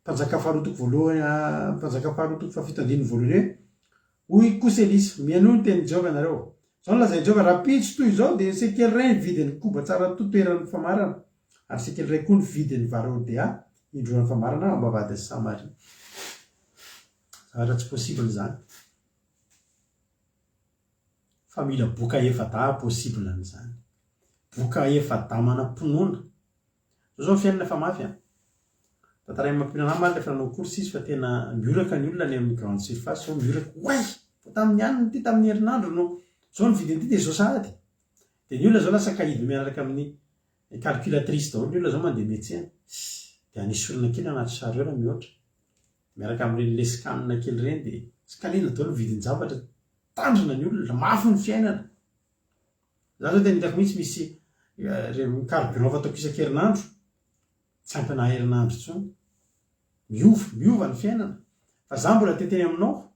mpanjaka faharotoko voalohany mpanjaka faharotoko fafitandiny voalohany hoe hoy koselisy mianoho ny teny Jehova nareo zao nolazay Jehova raha pitso toy izao dia sekely ray ny vidiny koba tsara totoeran'ny famarana ary sekely ray koa ny vidiny varodea indroan'ny famarana ambavady Samaria. Zavatra tsy possible zany fa mila boka efada possible n'izany boka efada manam-pinoana zao fiainana fa mafy tataray mampinana many le fa nanao course izy fa tena mioraka ny olona ny amin'ny grande surface zao mioraka way fa tamin'ny aniny ty tamin'ny herinandro no zao ny vidiny ty de zao sahady de ny olona zao lasa kahidy miaraka amin'ny calculatrice daholo ny olona zao mandeha médecin de anisy olona kely anaty chariot raha mihoatra miaraka amin'ireny lescanina kely reny de scanina daholo vidiny zavatra tandrina ny olona mafy ny fiainana za zao tena hitako mihitsy misy carburant fataoko isan-kerinandro tsy ampina herinandro tsony miova ny fiainana fa za mbola teteny aminao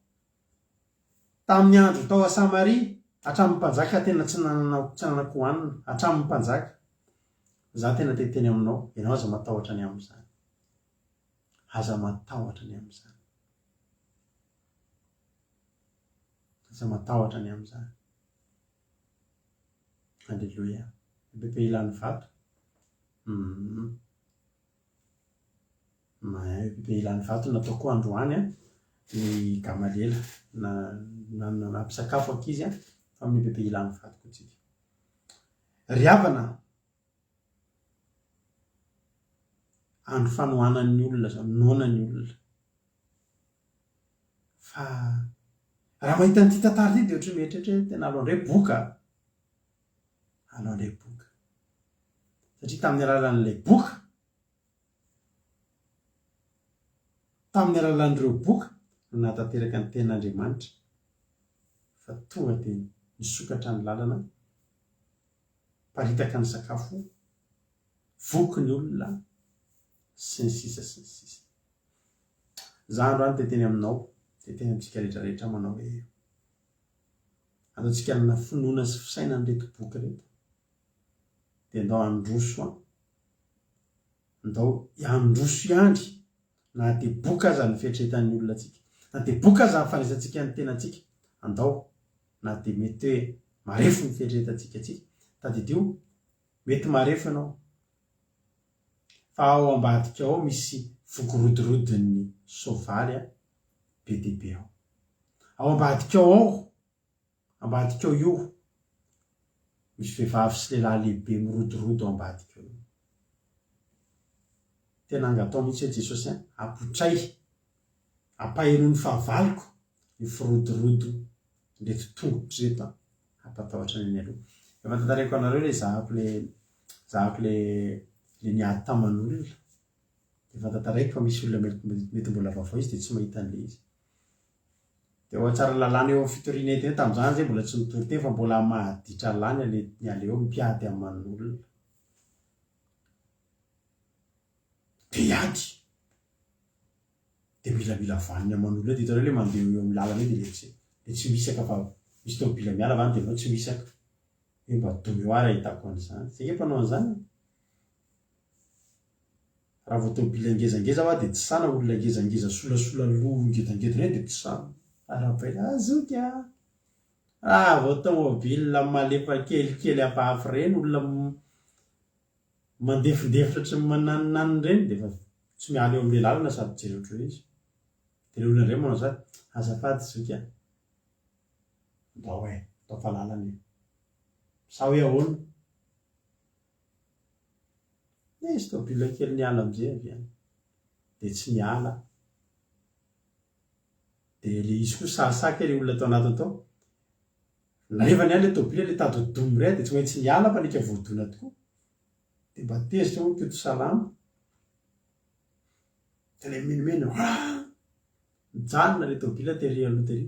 tamin'ny andro tao a Samaria hatramin'ny mpanjaka tena tsy nanako hoanina hatramin'ny mpanjaka za tena teteny aminao ianao aza matahotra ny amin'izany aza matahotra ny amin'izany aza matahotra ny amin'izany. Alleluia bebe ilan'ny vato bebe ilan'ny vato nataoko androany ny Gamaliela na nampisakafo ankizy fa amin'ny bebe ilan'ny vato koa tsika ry havana andro fanohanan'ny olona zao nonan'ny olona fa raha mahita nyity tantara ty de ohatry mieritreritra tena alo andray boka alo andray boka satria tamin'ny alalan'ilay boka tamin'ny alalan'ireo boka no nahatanteraka ny ten'Andriamanitra fa tonga de nisokatra ny lalana paritaka ny sakafo voky ny olona sy ny sisa sy ny sisa. Za androany teteny aminao teteny amintsika rehetrarehetra manao hoe ataontsika na finoana sy fisaina nyreto boky reto de andao androso andao androso ihany na de boka aza ny fietretan'ny olona atsika na de boka aza ny fanaisantsika ny tenatsika andao na de mety hoe marefo ny fietretantsika atsika tadidio mety marefo ianao fa ao ambadika ao misy vokirodrodin'ny soavaly be dehibe ao ambadika ambadika ao io misy vehivavy sy lehilahy lehibe mirodorodo ao ambadika ao tena angatao mihitsy hoe Jesosy apotray ampaheno ny fahavaloko ny firodorodo nreto tongotry reto hampatahotra ny aloha efa tantareko anareo le zahako le niady taman'olona efa tantaraiky fa misy olona mety mbola vaovao izy de tsy mahita an'le izy de ao tsara lalàna eo amin'ny fitoriana ety tamin'izany zay mbola tsy nitory teny fa mbola mahaditra lany ale eo mpiady aman'olona de hiady de milamila vaniny aman'olona de hitareo le mandeha eo amin'ny lalana eo de tsy misaka fa misy tômobila miala vany de anao tsy misaka hoe mba domy eo ary ahitako an'izany zay ke mpanao an'izany raha vao tômobila ngezangeza va de tsy sana olona ngezangeza solasola loha ngedangedo reny de tsy sana arabaina azoky raha vao tômobila malefa kelikely hafahafa reny olona mandefindefitra tsy mananonanony reny de fa tsy miala eo amin'le lalana sady jereotro izy de le olona ndray manao zany azafady zoky ndao atao falalana io sa hoe ahoana izy tômobila kely niala amizay avy any de tsy miala de le izy koa sasaka le olona atao anatiny tao narefa ny any le tômobila le tady domy ray de tsy maintsy miala fa leka voadona tokoa de mba tezitra ho keto salama de le menomeno mijanona le tômobila tery aloha tery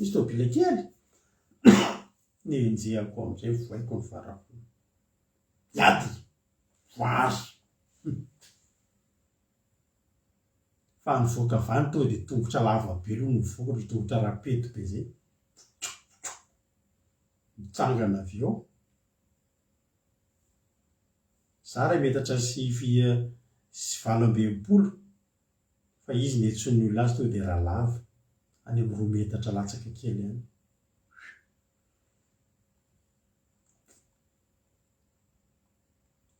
izy tômobila kely nenjehako amizay voaiko ny varako iady voary fa nivoaka vany to de tongotra lava be aloha nivoaka ry tongotra rapeto be zay mitsangana avy eo za ray metatra sy valo ambinipolo fa izy ny etson'ny olona azy to dia raha lava any amin'ny 2 metatra latsaka kely any.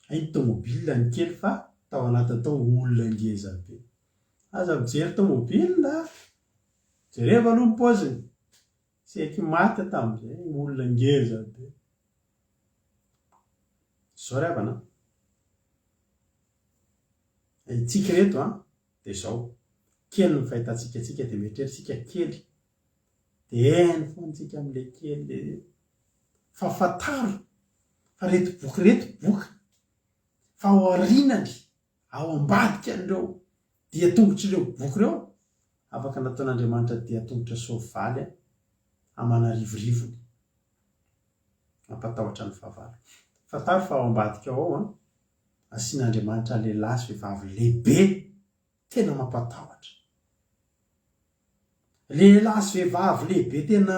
Hainy tomobile ny kely fa tao anaty tao olona ngeza be. Aza mijery tomobile jereva aloha ny paoziny tsy haiko maty tamin'izay olona ngeza be. Zao ry havana tsika reto dia zao kely ny fahitatsika dia mieritreritsika kely dia eny foantsika amin'ilay kely fa fataro fa reto boky fa ao aorinany ao ambadika an'ireo dia tongotr'ireo boky ireo afaka nataon'Andriamanitra dia tongotra soavaly amanarivorivony mampatahotra ny fahavalo. Fataro fa ao ambadika ao asian'Andriamanitra lehilahy sy vehivavy lehibe tena mampatahotra. Lehilahy sy vehivavy lehibe tena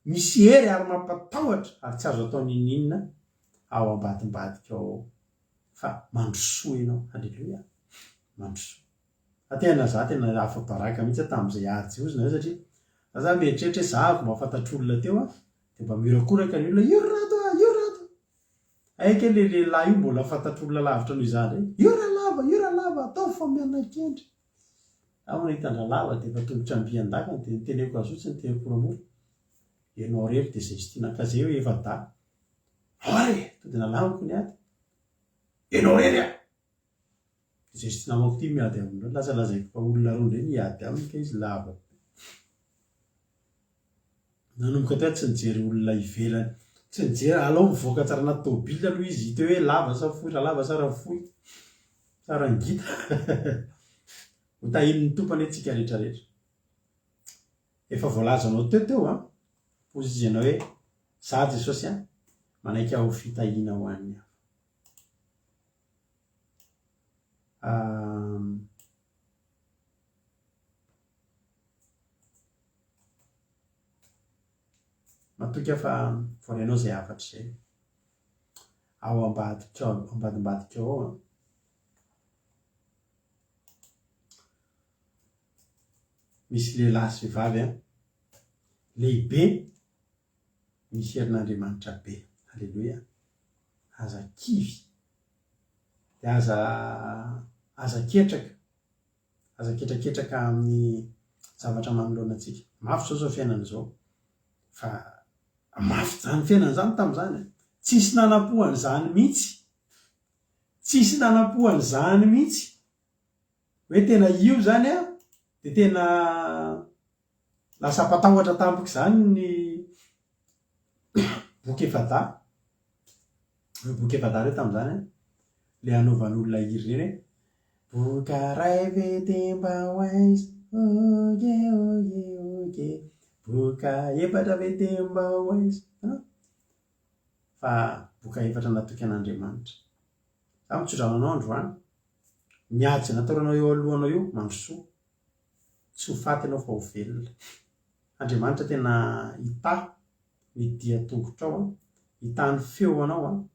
misy hery ary mampatahotra ary tsy azo atao ninina ao ambadimbadika ao fa mandrosoa ianao. Halleluia, mandrosoa. Tena za tena afa-baraka mihitsy tamin'izay ajiozina satria za mieritreritra za avy mahafantatra olona teo dia mba miorakoraka ny olona io rato aika le lehilahy io mbola fantatra olona lavitra noho izany io raha lava atao fa mianakendry ao nahitandra lava dia efa tongotra ambian-dakana dia niteneko azy otsy ny teneko ramora ianao rery dia zay sy tiana kazay hoe efa da ary to dia nalamiko ny ady ianao rery zay sy namako ty miady aminao lazalazaiko fa olona roa ndray miady aminy ka izy lava nanomboka teo tsy nijery olona ivelany tsy nijery alao mivoaka tsara anaty tôbila aloha izy hita hoe lava sa fohy raha lava sa raha fohy tsara ngita ho tahin'ny tompany antsika rehetrarehetra efa voalazanao teo pozisianao hoe za Jesosy manaiky aho fitahiana ho an'ny matoka fa voarinao zay afatra zay ao ambadimbadika ao misy lehilahy sy vehivavy lehibe misy herin'Andriamanitra be. Halleluia. Aza kivy dia aza ketraketraka amin'ny zavatra manoloana antsika. Mafy zao fiainana zao fa mafy zany fiainana zany tamin'izany tsisy nanapohany zany mihitsy hoe tena io zany dia tena lasa mpatahotra tampoka zany ny boky efada reo tamin'izany le anaovan'olona iry reny boka ray vetemba oaiza oge boka efatra vetemba oaiza fa boka efatra natokan'Andriamanitra. Za mitsodrano anao androany miady zay nataonao eo alohanao io mandrosoa tsy ho faty ianao fa ho velona. Andriamanitra tena hita ny dia tongotra ao hita ny feo anao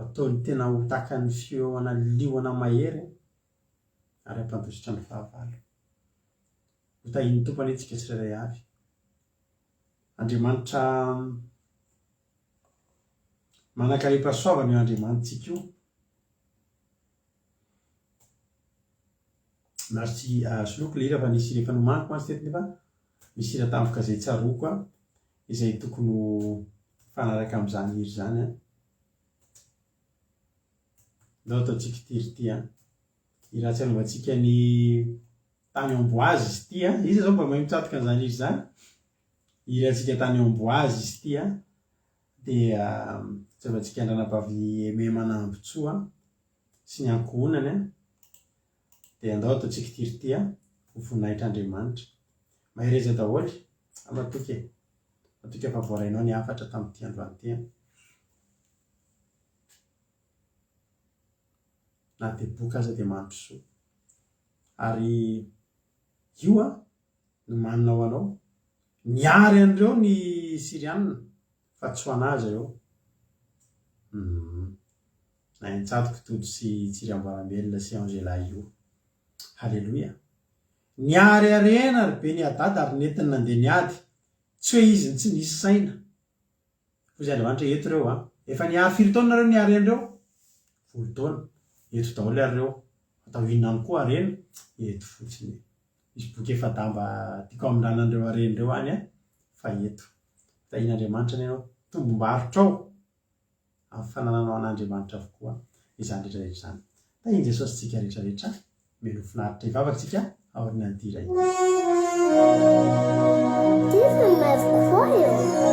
ataony tena ho tahaka ny feona liona mahery ary ampandositra ny fahavalo. Ho tahin'ny tompany antsika tsirairay avy. Andriamanitra manankaream-pahasoavana io Andriamanitsika io. Merci soloko le hira fa nisy rehefa nomaniko azy teto nefa misy hira tampoka zay tsaroko izay tokony fanaraka amin'izany hira zany ndao ataontsika ity hira tsy anaovantsika ny tany Amboazy izy ity izy zao mba mahay mitsatoka an'izany hira zany hirantsika tany Amboazy izy ity dia tsy anaovantsika andranabavy Aimé Manambotsoa sy ny ankohonany dia andao ataontsika ity hira ity ho voninahitran'Andriamanitra mahereza daholo matoka fa voarainao ny afatra tamin'ity androany ity na dia boka aza dia mandrosoa ary io no manina ho anao niary an'ireo ny Siriana fa tsy ho anazy eo na intsatoky todo sy tsiramboarambelona sy Angela io. Halleluia. niary arena ry be ny adady ary nentiny nandeha niady tsy hoe izy ny tsy nisy saina fa zay andriamanitra eto reo a efa niary firy taona nareo niary andreo folo taona eto daholo ary reo atao inany koa arena eto fotsiny misy boky efa damba tiako amindranandreo arenireo any a fa eto da in'andriamanitra ny anao tombom-barotra ao amin'ny fanananao an'andriamanitra avokoa izany rehetrarehetra izany da iny jesosy tsika rehetrarehetra meno finaritra ivavatsika ao aorianan'ity iray Diesen med choir.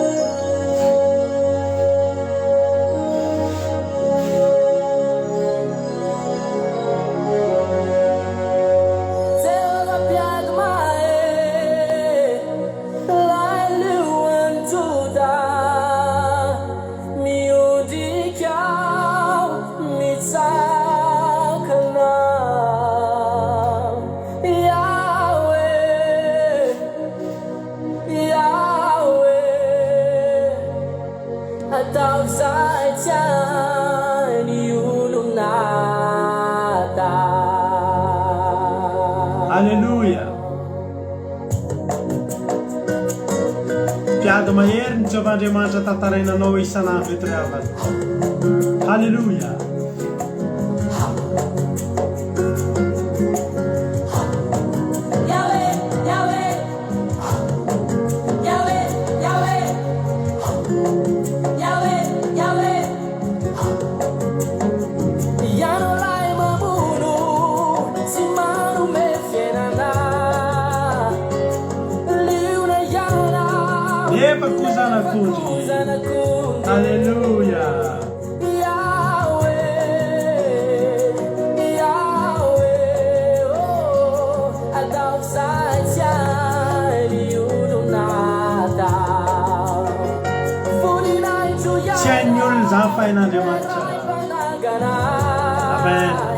Alleluia. Piado mahery ny Jehovah'Andriamanitra tantarainanao isan'andro eto rehefa. Alleluia. Alleluia. Signor Zafain'Andriamanitra. Amen.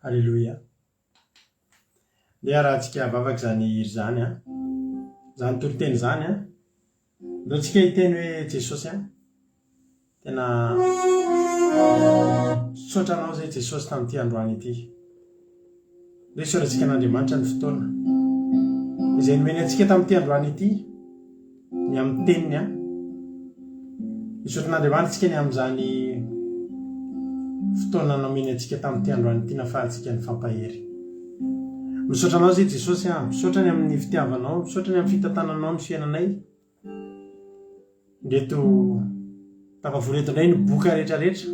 Alléluia. Dia raha tsika vavaky zany iry zany zany toloteny zany ndao tsika hiteny hoe Jesosy tena sotranao zay Jesosy tamin'ity androany ity. Hoe soratsika n'Andriamanitra ny fotoana izay nomeny antsika tamin'ity androany ity ny amin'ny teniny isotran'Andriamanitra tsika ny amin'izany fotoana nomeny antsika tamin'ity androany ity nafahantsika ny fampahery. Misotranao zay Jesosy misotrany amin'ny fitiavanao, misotrany amin'ny fitantananao ny fiainanay. Ndeto tafavoretondray ny boka rehetrarehetra,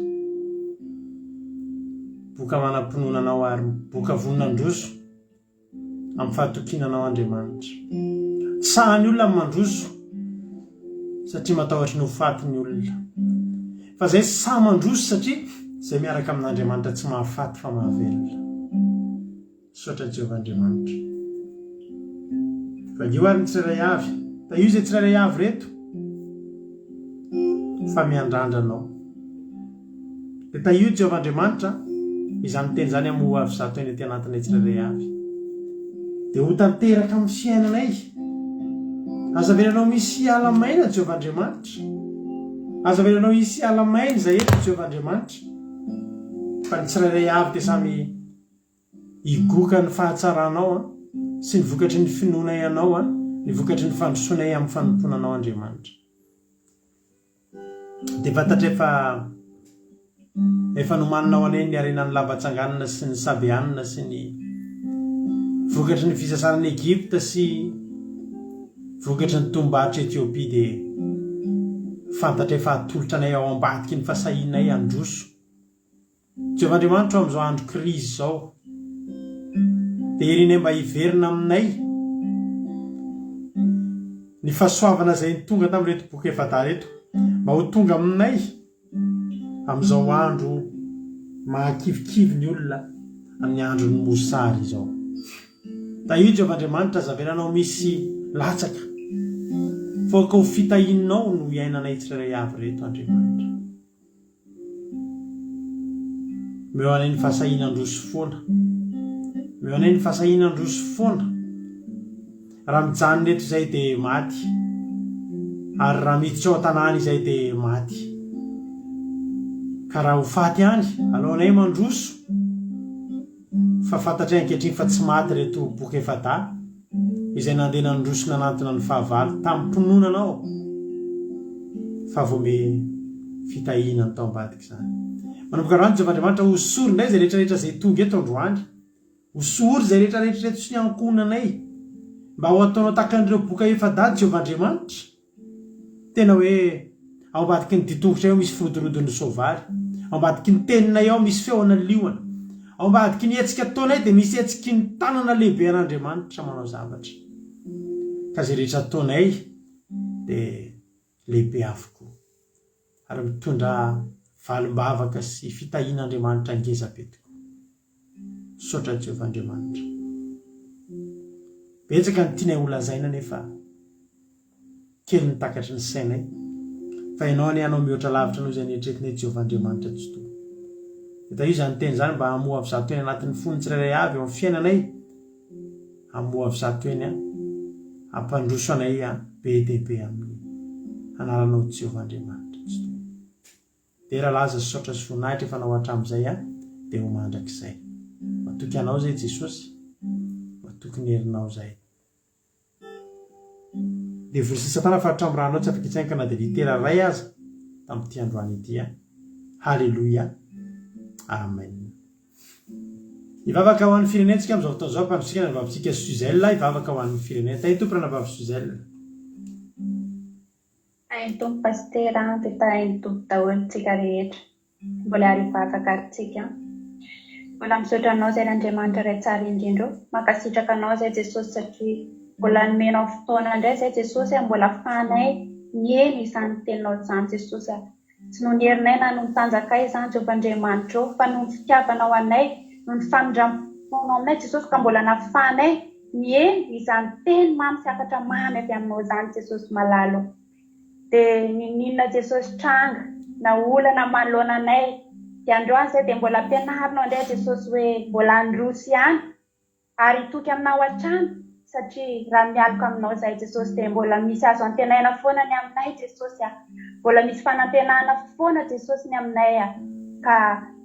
boka manam-pinoananao ary boka voninandroso amin'ny fahatokinanao Andriamanitra. Sahan'ny olona amin'ny mandroso satria matahotra ny ho faty ny olona, fa zay saha mandroso satria zay miaraka amin'Andriamanitra tsy mahafaty fa mahavelona. Sotra Jehovah Andriamanitra. Fa io ary ny tsirairay avy, da io zay tsirairay avy reto fa miandrandranao. Dia io Jehovah Andriamanitra izany teny zany amin'ny ho avy zato eny aty anatinay tsirairay avy. Dia ho tanteraka amin'ny fiainanay. Azavelanao misy alamaina Jehovah Andriamanitra. Azavelanao misy alamaina izay eto Jehovah Andriamanitra. Fa ny tsirairay avy dia samy igoka ny fahatsaranao sy ny vokatry ny finoana ianao ny vokatry ny fandrosoana amin'ny fanomponanao Andriamanitra. Dia fantatra efa nomaninao aneny ny arenan'ny lavatsanganana sy ny sabeanina sy ny vokatry ny fisasaran'ny Egypta sy vokatry ny tombahatra Etiopia. Dia fantatra efa atolotranay ao ambadiky ny fahasahinay androso. Jehovah Andriamanitra amin'izao andro krizy zao dia irinay mba hiverina aminay ny fahasoavana izay tonga tamin'ireto boka efa tareto, mba ho tonga aminay amin'izao andro mahakivikivy ny olona amin'ny andro ny mosary izao. Da io Jehovah Andriamanitra azavelanao misy latsaka foka ho fitahinao no iainanay tsirairay avy reto Andriamanitra. Meo anay ny fahasahinandroso foana, meo anay ny fahasahinandroso foana. Raha mijanona eto izay dia maty, ary raha miditra ao an-tanàna izay dia maty. Ka raha ho faty any alohanay mandroso, fa fantatray ankehitriny fa tsy maty reto boka efa da izay nandeha nandrosona anatona ny fahavalo tamin'ny mpononanao, fa vome fitahinany tao ambadika izany. Manomboka rano Jehovah Andriamanitra hosory indray izay rehetrarehetra izay tonga eto androany, hosory izay rehetrarehetra reto sy ny ankonanay mba ho ataonao tahaka an'ireo boka efa da Jehovah Andriamanitra. Tena hoe ao ambadiky ny ditongotra eo misy firodorodon'ny soavaly, ao ambadiky ny teninay ao misy feona liona, ao ambadiky ny hetsika ataonay dia misy hetsiky ny tanana lehibe an'Andriamanitra manao zavatra. Ka izay rehetra ataonay dia lehibe avokoa ary mitondra valim-bavaka sy fitahin'Andriamanitra ngeza be tokoa. Sotra Jehovah Andriamanitra. Betsaka ny tianay holazaina nefa kely ny takatry ny sainay, fa ianao any anao mihoatra lavitra noho izay nieritreretinay Jehovah Andriamanitra tsy toa. Dia io zany teny zany mba hamoha avy zato eny anatin'ny fony tsirairay avy eo amin'ny fiainanay, hamoha avy zato eny hampandroso anay be dia be amin'ny anaranao Jehovah Andriamanitra tsy toa. Dia raha laza sotra sy voninahitra efa nao hatramin'izay dia ho mandrakizay. Matoky anao zay Jesosy, matoky ny herinao zay. Dia vory Satana fa hatramin'ny ranao tsy afaka hitsaingana dia litera ray aza tamin'ity androany ity. Halleluia. Amen. Ivavaka ho an'ny firenentsika amin'izao fotoana izao mpandrotsika ny vavintsika Suzelle, ivavaka ho an'ny firenena. Tahitompona vavy Suzelle. Haintompo pastera dia tahaintompo daholintsika rehetra. Mbola harivavaka aritsika. Mbola misaotra anao izay Andriamanitra iray tsara indrindra. Mankasitraka anao izay Jesosy satria mbola nomenao fotoana indray izay Jesosy mbola ahafahanay mihaino izany teninao izany Jesosy. Tsy noho ny herinay na noho ny tanjakay izany Jehovah Andriamanitra fa noho ny fitiavanao anay, noho ny fanondram-ponao aminay Jesosy ka mbola nahafahanay mihaino izany teny mamy sy hafatra mamy avy aminao izany Jesosy malalo. Dia ninona Jesosy tranga na olana manoloana anay dia androany izay dia mbola ampianarinao indray Jesosy hoe mbola androso ihany ary hitoky aminao an-trano satria raha mialoka aminao izay Jesosy dia mbola misy azo antenaina foana ny aminay Jesosy mbola misy fanantenana foana Jesosy ny aminay ka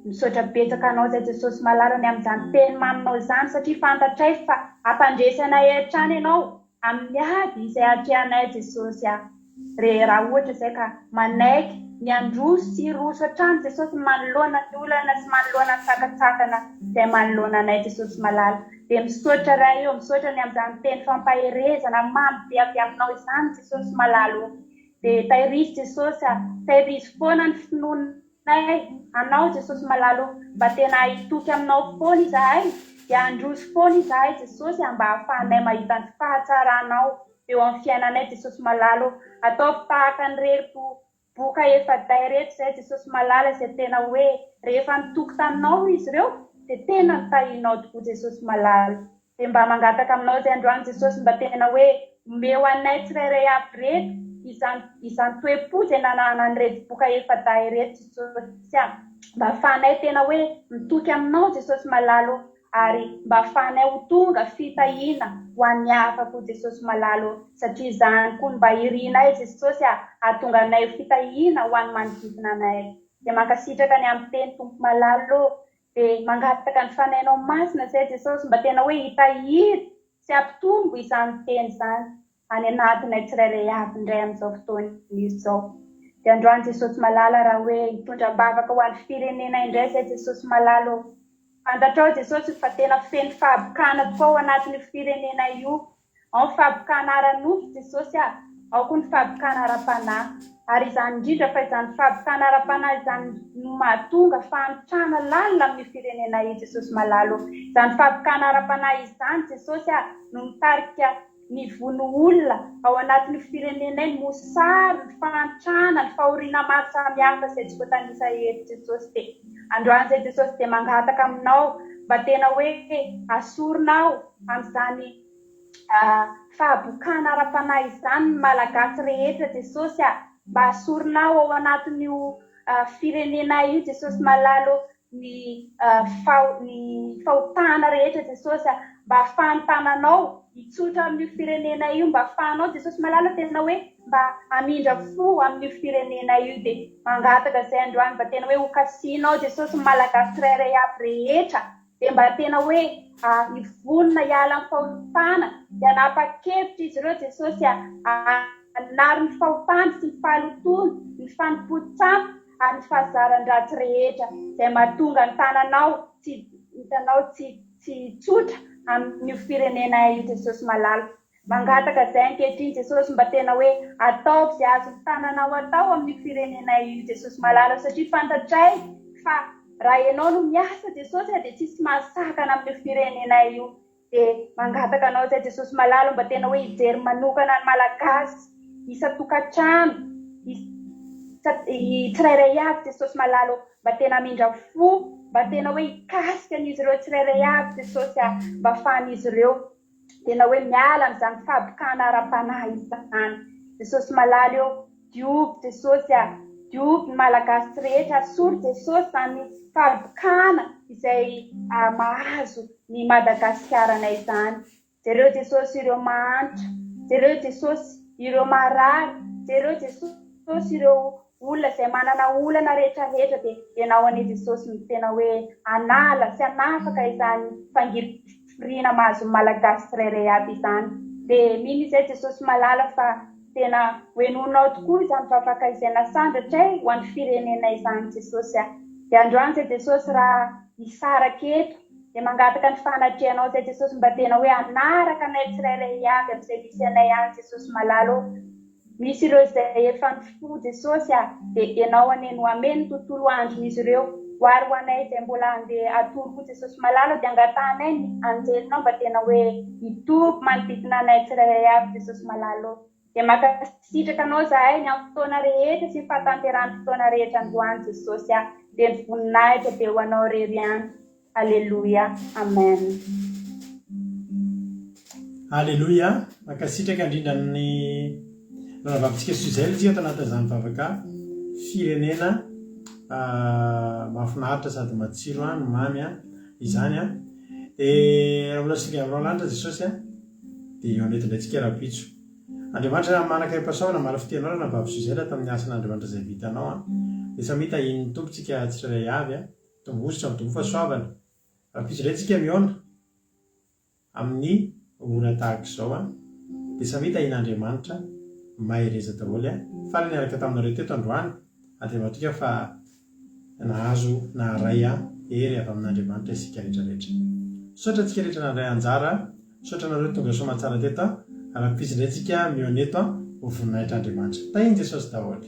misaotra betsaka anao izay Jesosy malala ny amin'izany teny maninao izany satria fantatray fa ampandresy anay hatrany ianao amin'ny ady izay atrehanay Jesosy raha ohatra izay ka manaiky ny androso sy roso hatrany Jesosy manoloana ny olana sy manoloana ny tsakatsakana izay manoloana anay Jesosy malala dia misaotra raha eo misaotra ny amin'izany teny fampaherezana mamy be avy aminao izany Jesosy malala dia tahirisy Jesosy tahirisy foana ny finoanay anao Jesosy malala mba tena hitoky aminao foana izahay dia androso foana izahay Jesosy mba hahafahanay mahita ny fahatsaranao eo amin'ny fiainanay Jesosy malala ataovy tahaka ny reto boka efa day reto izay Jesosy malala izay tena hoe rehefa nitoky taminao izy ireo dia tena nitahinao tokoa Jesosy malala dia mba mangataka aminao izay androany Jesosy mba tena hoe omeo anay tsirairay avy reto izany toe-po izay nanana ny reto boka efa day reto Jesosy mba ahafahanay tena hoe mitoky aminao Jesosy malala ary mba ahafahanay ho tonga fitahiana ho an'ny afako Jesosy malala satria izany koa mba irinay Jesosy ahatonga anay ho fitahiana ho an'ny manodidina anay dia mankasitraka ny amin'ny teny tompo malala dia mangataka ny fanainao masina izay Jesosy mba tena hoe hitahiry sy ampitombo izany teny izany any anatinay tsirairay avy indray amin'izao fotoana izao dia androany Jesosy malala raha hoe hitondram-bavaka ho an'ny firenena indray izay Jesosy malala fantatrao Jesosy fa tena feno fahabokana tokoa ao anatin'ny firenena io ao ny fahabokana ara-nofo Jesosy ao koa ny fahabokana ara-panahy ary izany indrindra fa izany fahabokana ara-panahy izany no mahatonga fahantrana lalina amin'ny firenena io Jesosy malala izany fahabokana ara-panahy izany Jesosy no mitarika ny vono olona ao anatin'ny firenena iny mosary ny fahantrana ny fahoriana maro samihafa izay tsy voatanisa eto Jesosy dia androany izay Jesosy dia mangataka aminao mba tena hoe asorinao amin'izany fahabokana ara-panahy izany ny malagasy rehetra Jesosy mba asorinao ao anatin'io firenena io Jesosy malala ny fahotana rehetra Jesosy mba ahafahan'ny tananao hitsotra amin'io firenena io mba ahafahanao Jesosy malala tena hoe mba hamindra fo amin'io firenena io dia mangataka izay androany mba tena hoe ho kasianao Jesosy malagasy tsirairay avy rehetra dia mba tena hoe hivonona hiala amin'ny fahotana dia hanapa-kevitra izy ireo Jesosy hanary ny fahotana sy ny fahalotona ny fanompo-tsampy ary ny fahazaran-dratsy rehetra izay mahatonga ny tananao tsy tsotra amin'io firenena io Jesosy malala mangataka izay ankehitriny Jesosy mba tena hoe ataovy izay azo ny tananao atao amin'ny firenena io Jesosy malala satria fantatray fa raha ianao no miasa Jesosy dia tsisy mahasakana amin'ny firenena io dia mangataka anao izay Jesosy malala mba tena hoe hijery manokana ny malagasy isa-tokantrano tsirairay avy Jesosy malala mba tena hamindra fo mba tena hoe hikasika an'izy ireo tsirairay avy Jesosy mba ahafahan'izy ireo tena hoe miala amin'izany fahabokana ara-panahy izany Jesosy malala eo diovy Jesosy diovy ny malagasy rehetra asory Jesosy izany fahabokana izay mahazo ny Madagasikara izany jereo Jesosy ireo mahantra jereo Jesosy ireo marary jereo Jesosy ireo olona izay manana olana rehetrarehetra dia ianao an'i Jesosy ny tena hoe anala sy anafaka izany fangirifiriana mahazo malagasy tsirairay avy izany dia mino izay Jesosy malala fa tena hoenonao tokoa izany vavakaizana sandratray ho an'ny firenena izany Jesosy dia androany izay Jesosy raha hisaraka eto dia mangataka ny fanatrehanao izay Jesosy mba tena hoe anaraka anay tsirairay avy amin'izay misy anay any Jesosy malala misy ireo izay efa nifo Jesosy dia ianao aneny ho ameny tontolo andron'izy ireo hoary ho anay izay mbola andeha atory koa Jesosy malala dia angatanay ny anjelinao mba tena hoe hitoby manodidina anay tsirairay avy Jesosy malala dia mankasitraka anao zahay ny amin'ny fotoana rehetra sy fahatanterahany fotoana rehetra androany Jesosy dia ny voninahitra dia ho anao rery any Alleluia amen Alleluia mankasitraka indrindra ny rahavavitsika Suzelle tsika tanatin'izany vavaka firenena mahafinaritra sady matsiro no mamy izany dia raha mbola aminao lanitra Jesosy dia eo anetindrantsika raha-pitso. Andriamanitra manaka ipasaona mala fitenao na babisozela tamin'ny asan'Andriamanitra izay vitanao dia samita iny tompontsika tsirairay avy tombositra mitombo fahasoavana. Raha-pitso irentsika miona amin'ny ora tahaka izao dia samita in'Andriamanitra mahereza daholo fa ny araka taminareo teto androany dia mahatonga fa nahazo naharay hery avy amin'Andriamanitra isika rehetrarehetra. Sotra antsika rehetra nandray anjara, sotra nareo tonga soamantsara teto raha-pitso indray tsika mioneto ho voninahitra Andriamanitra. Tainy Jesosy daholo.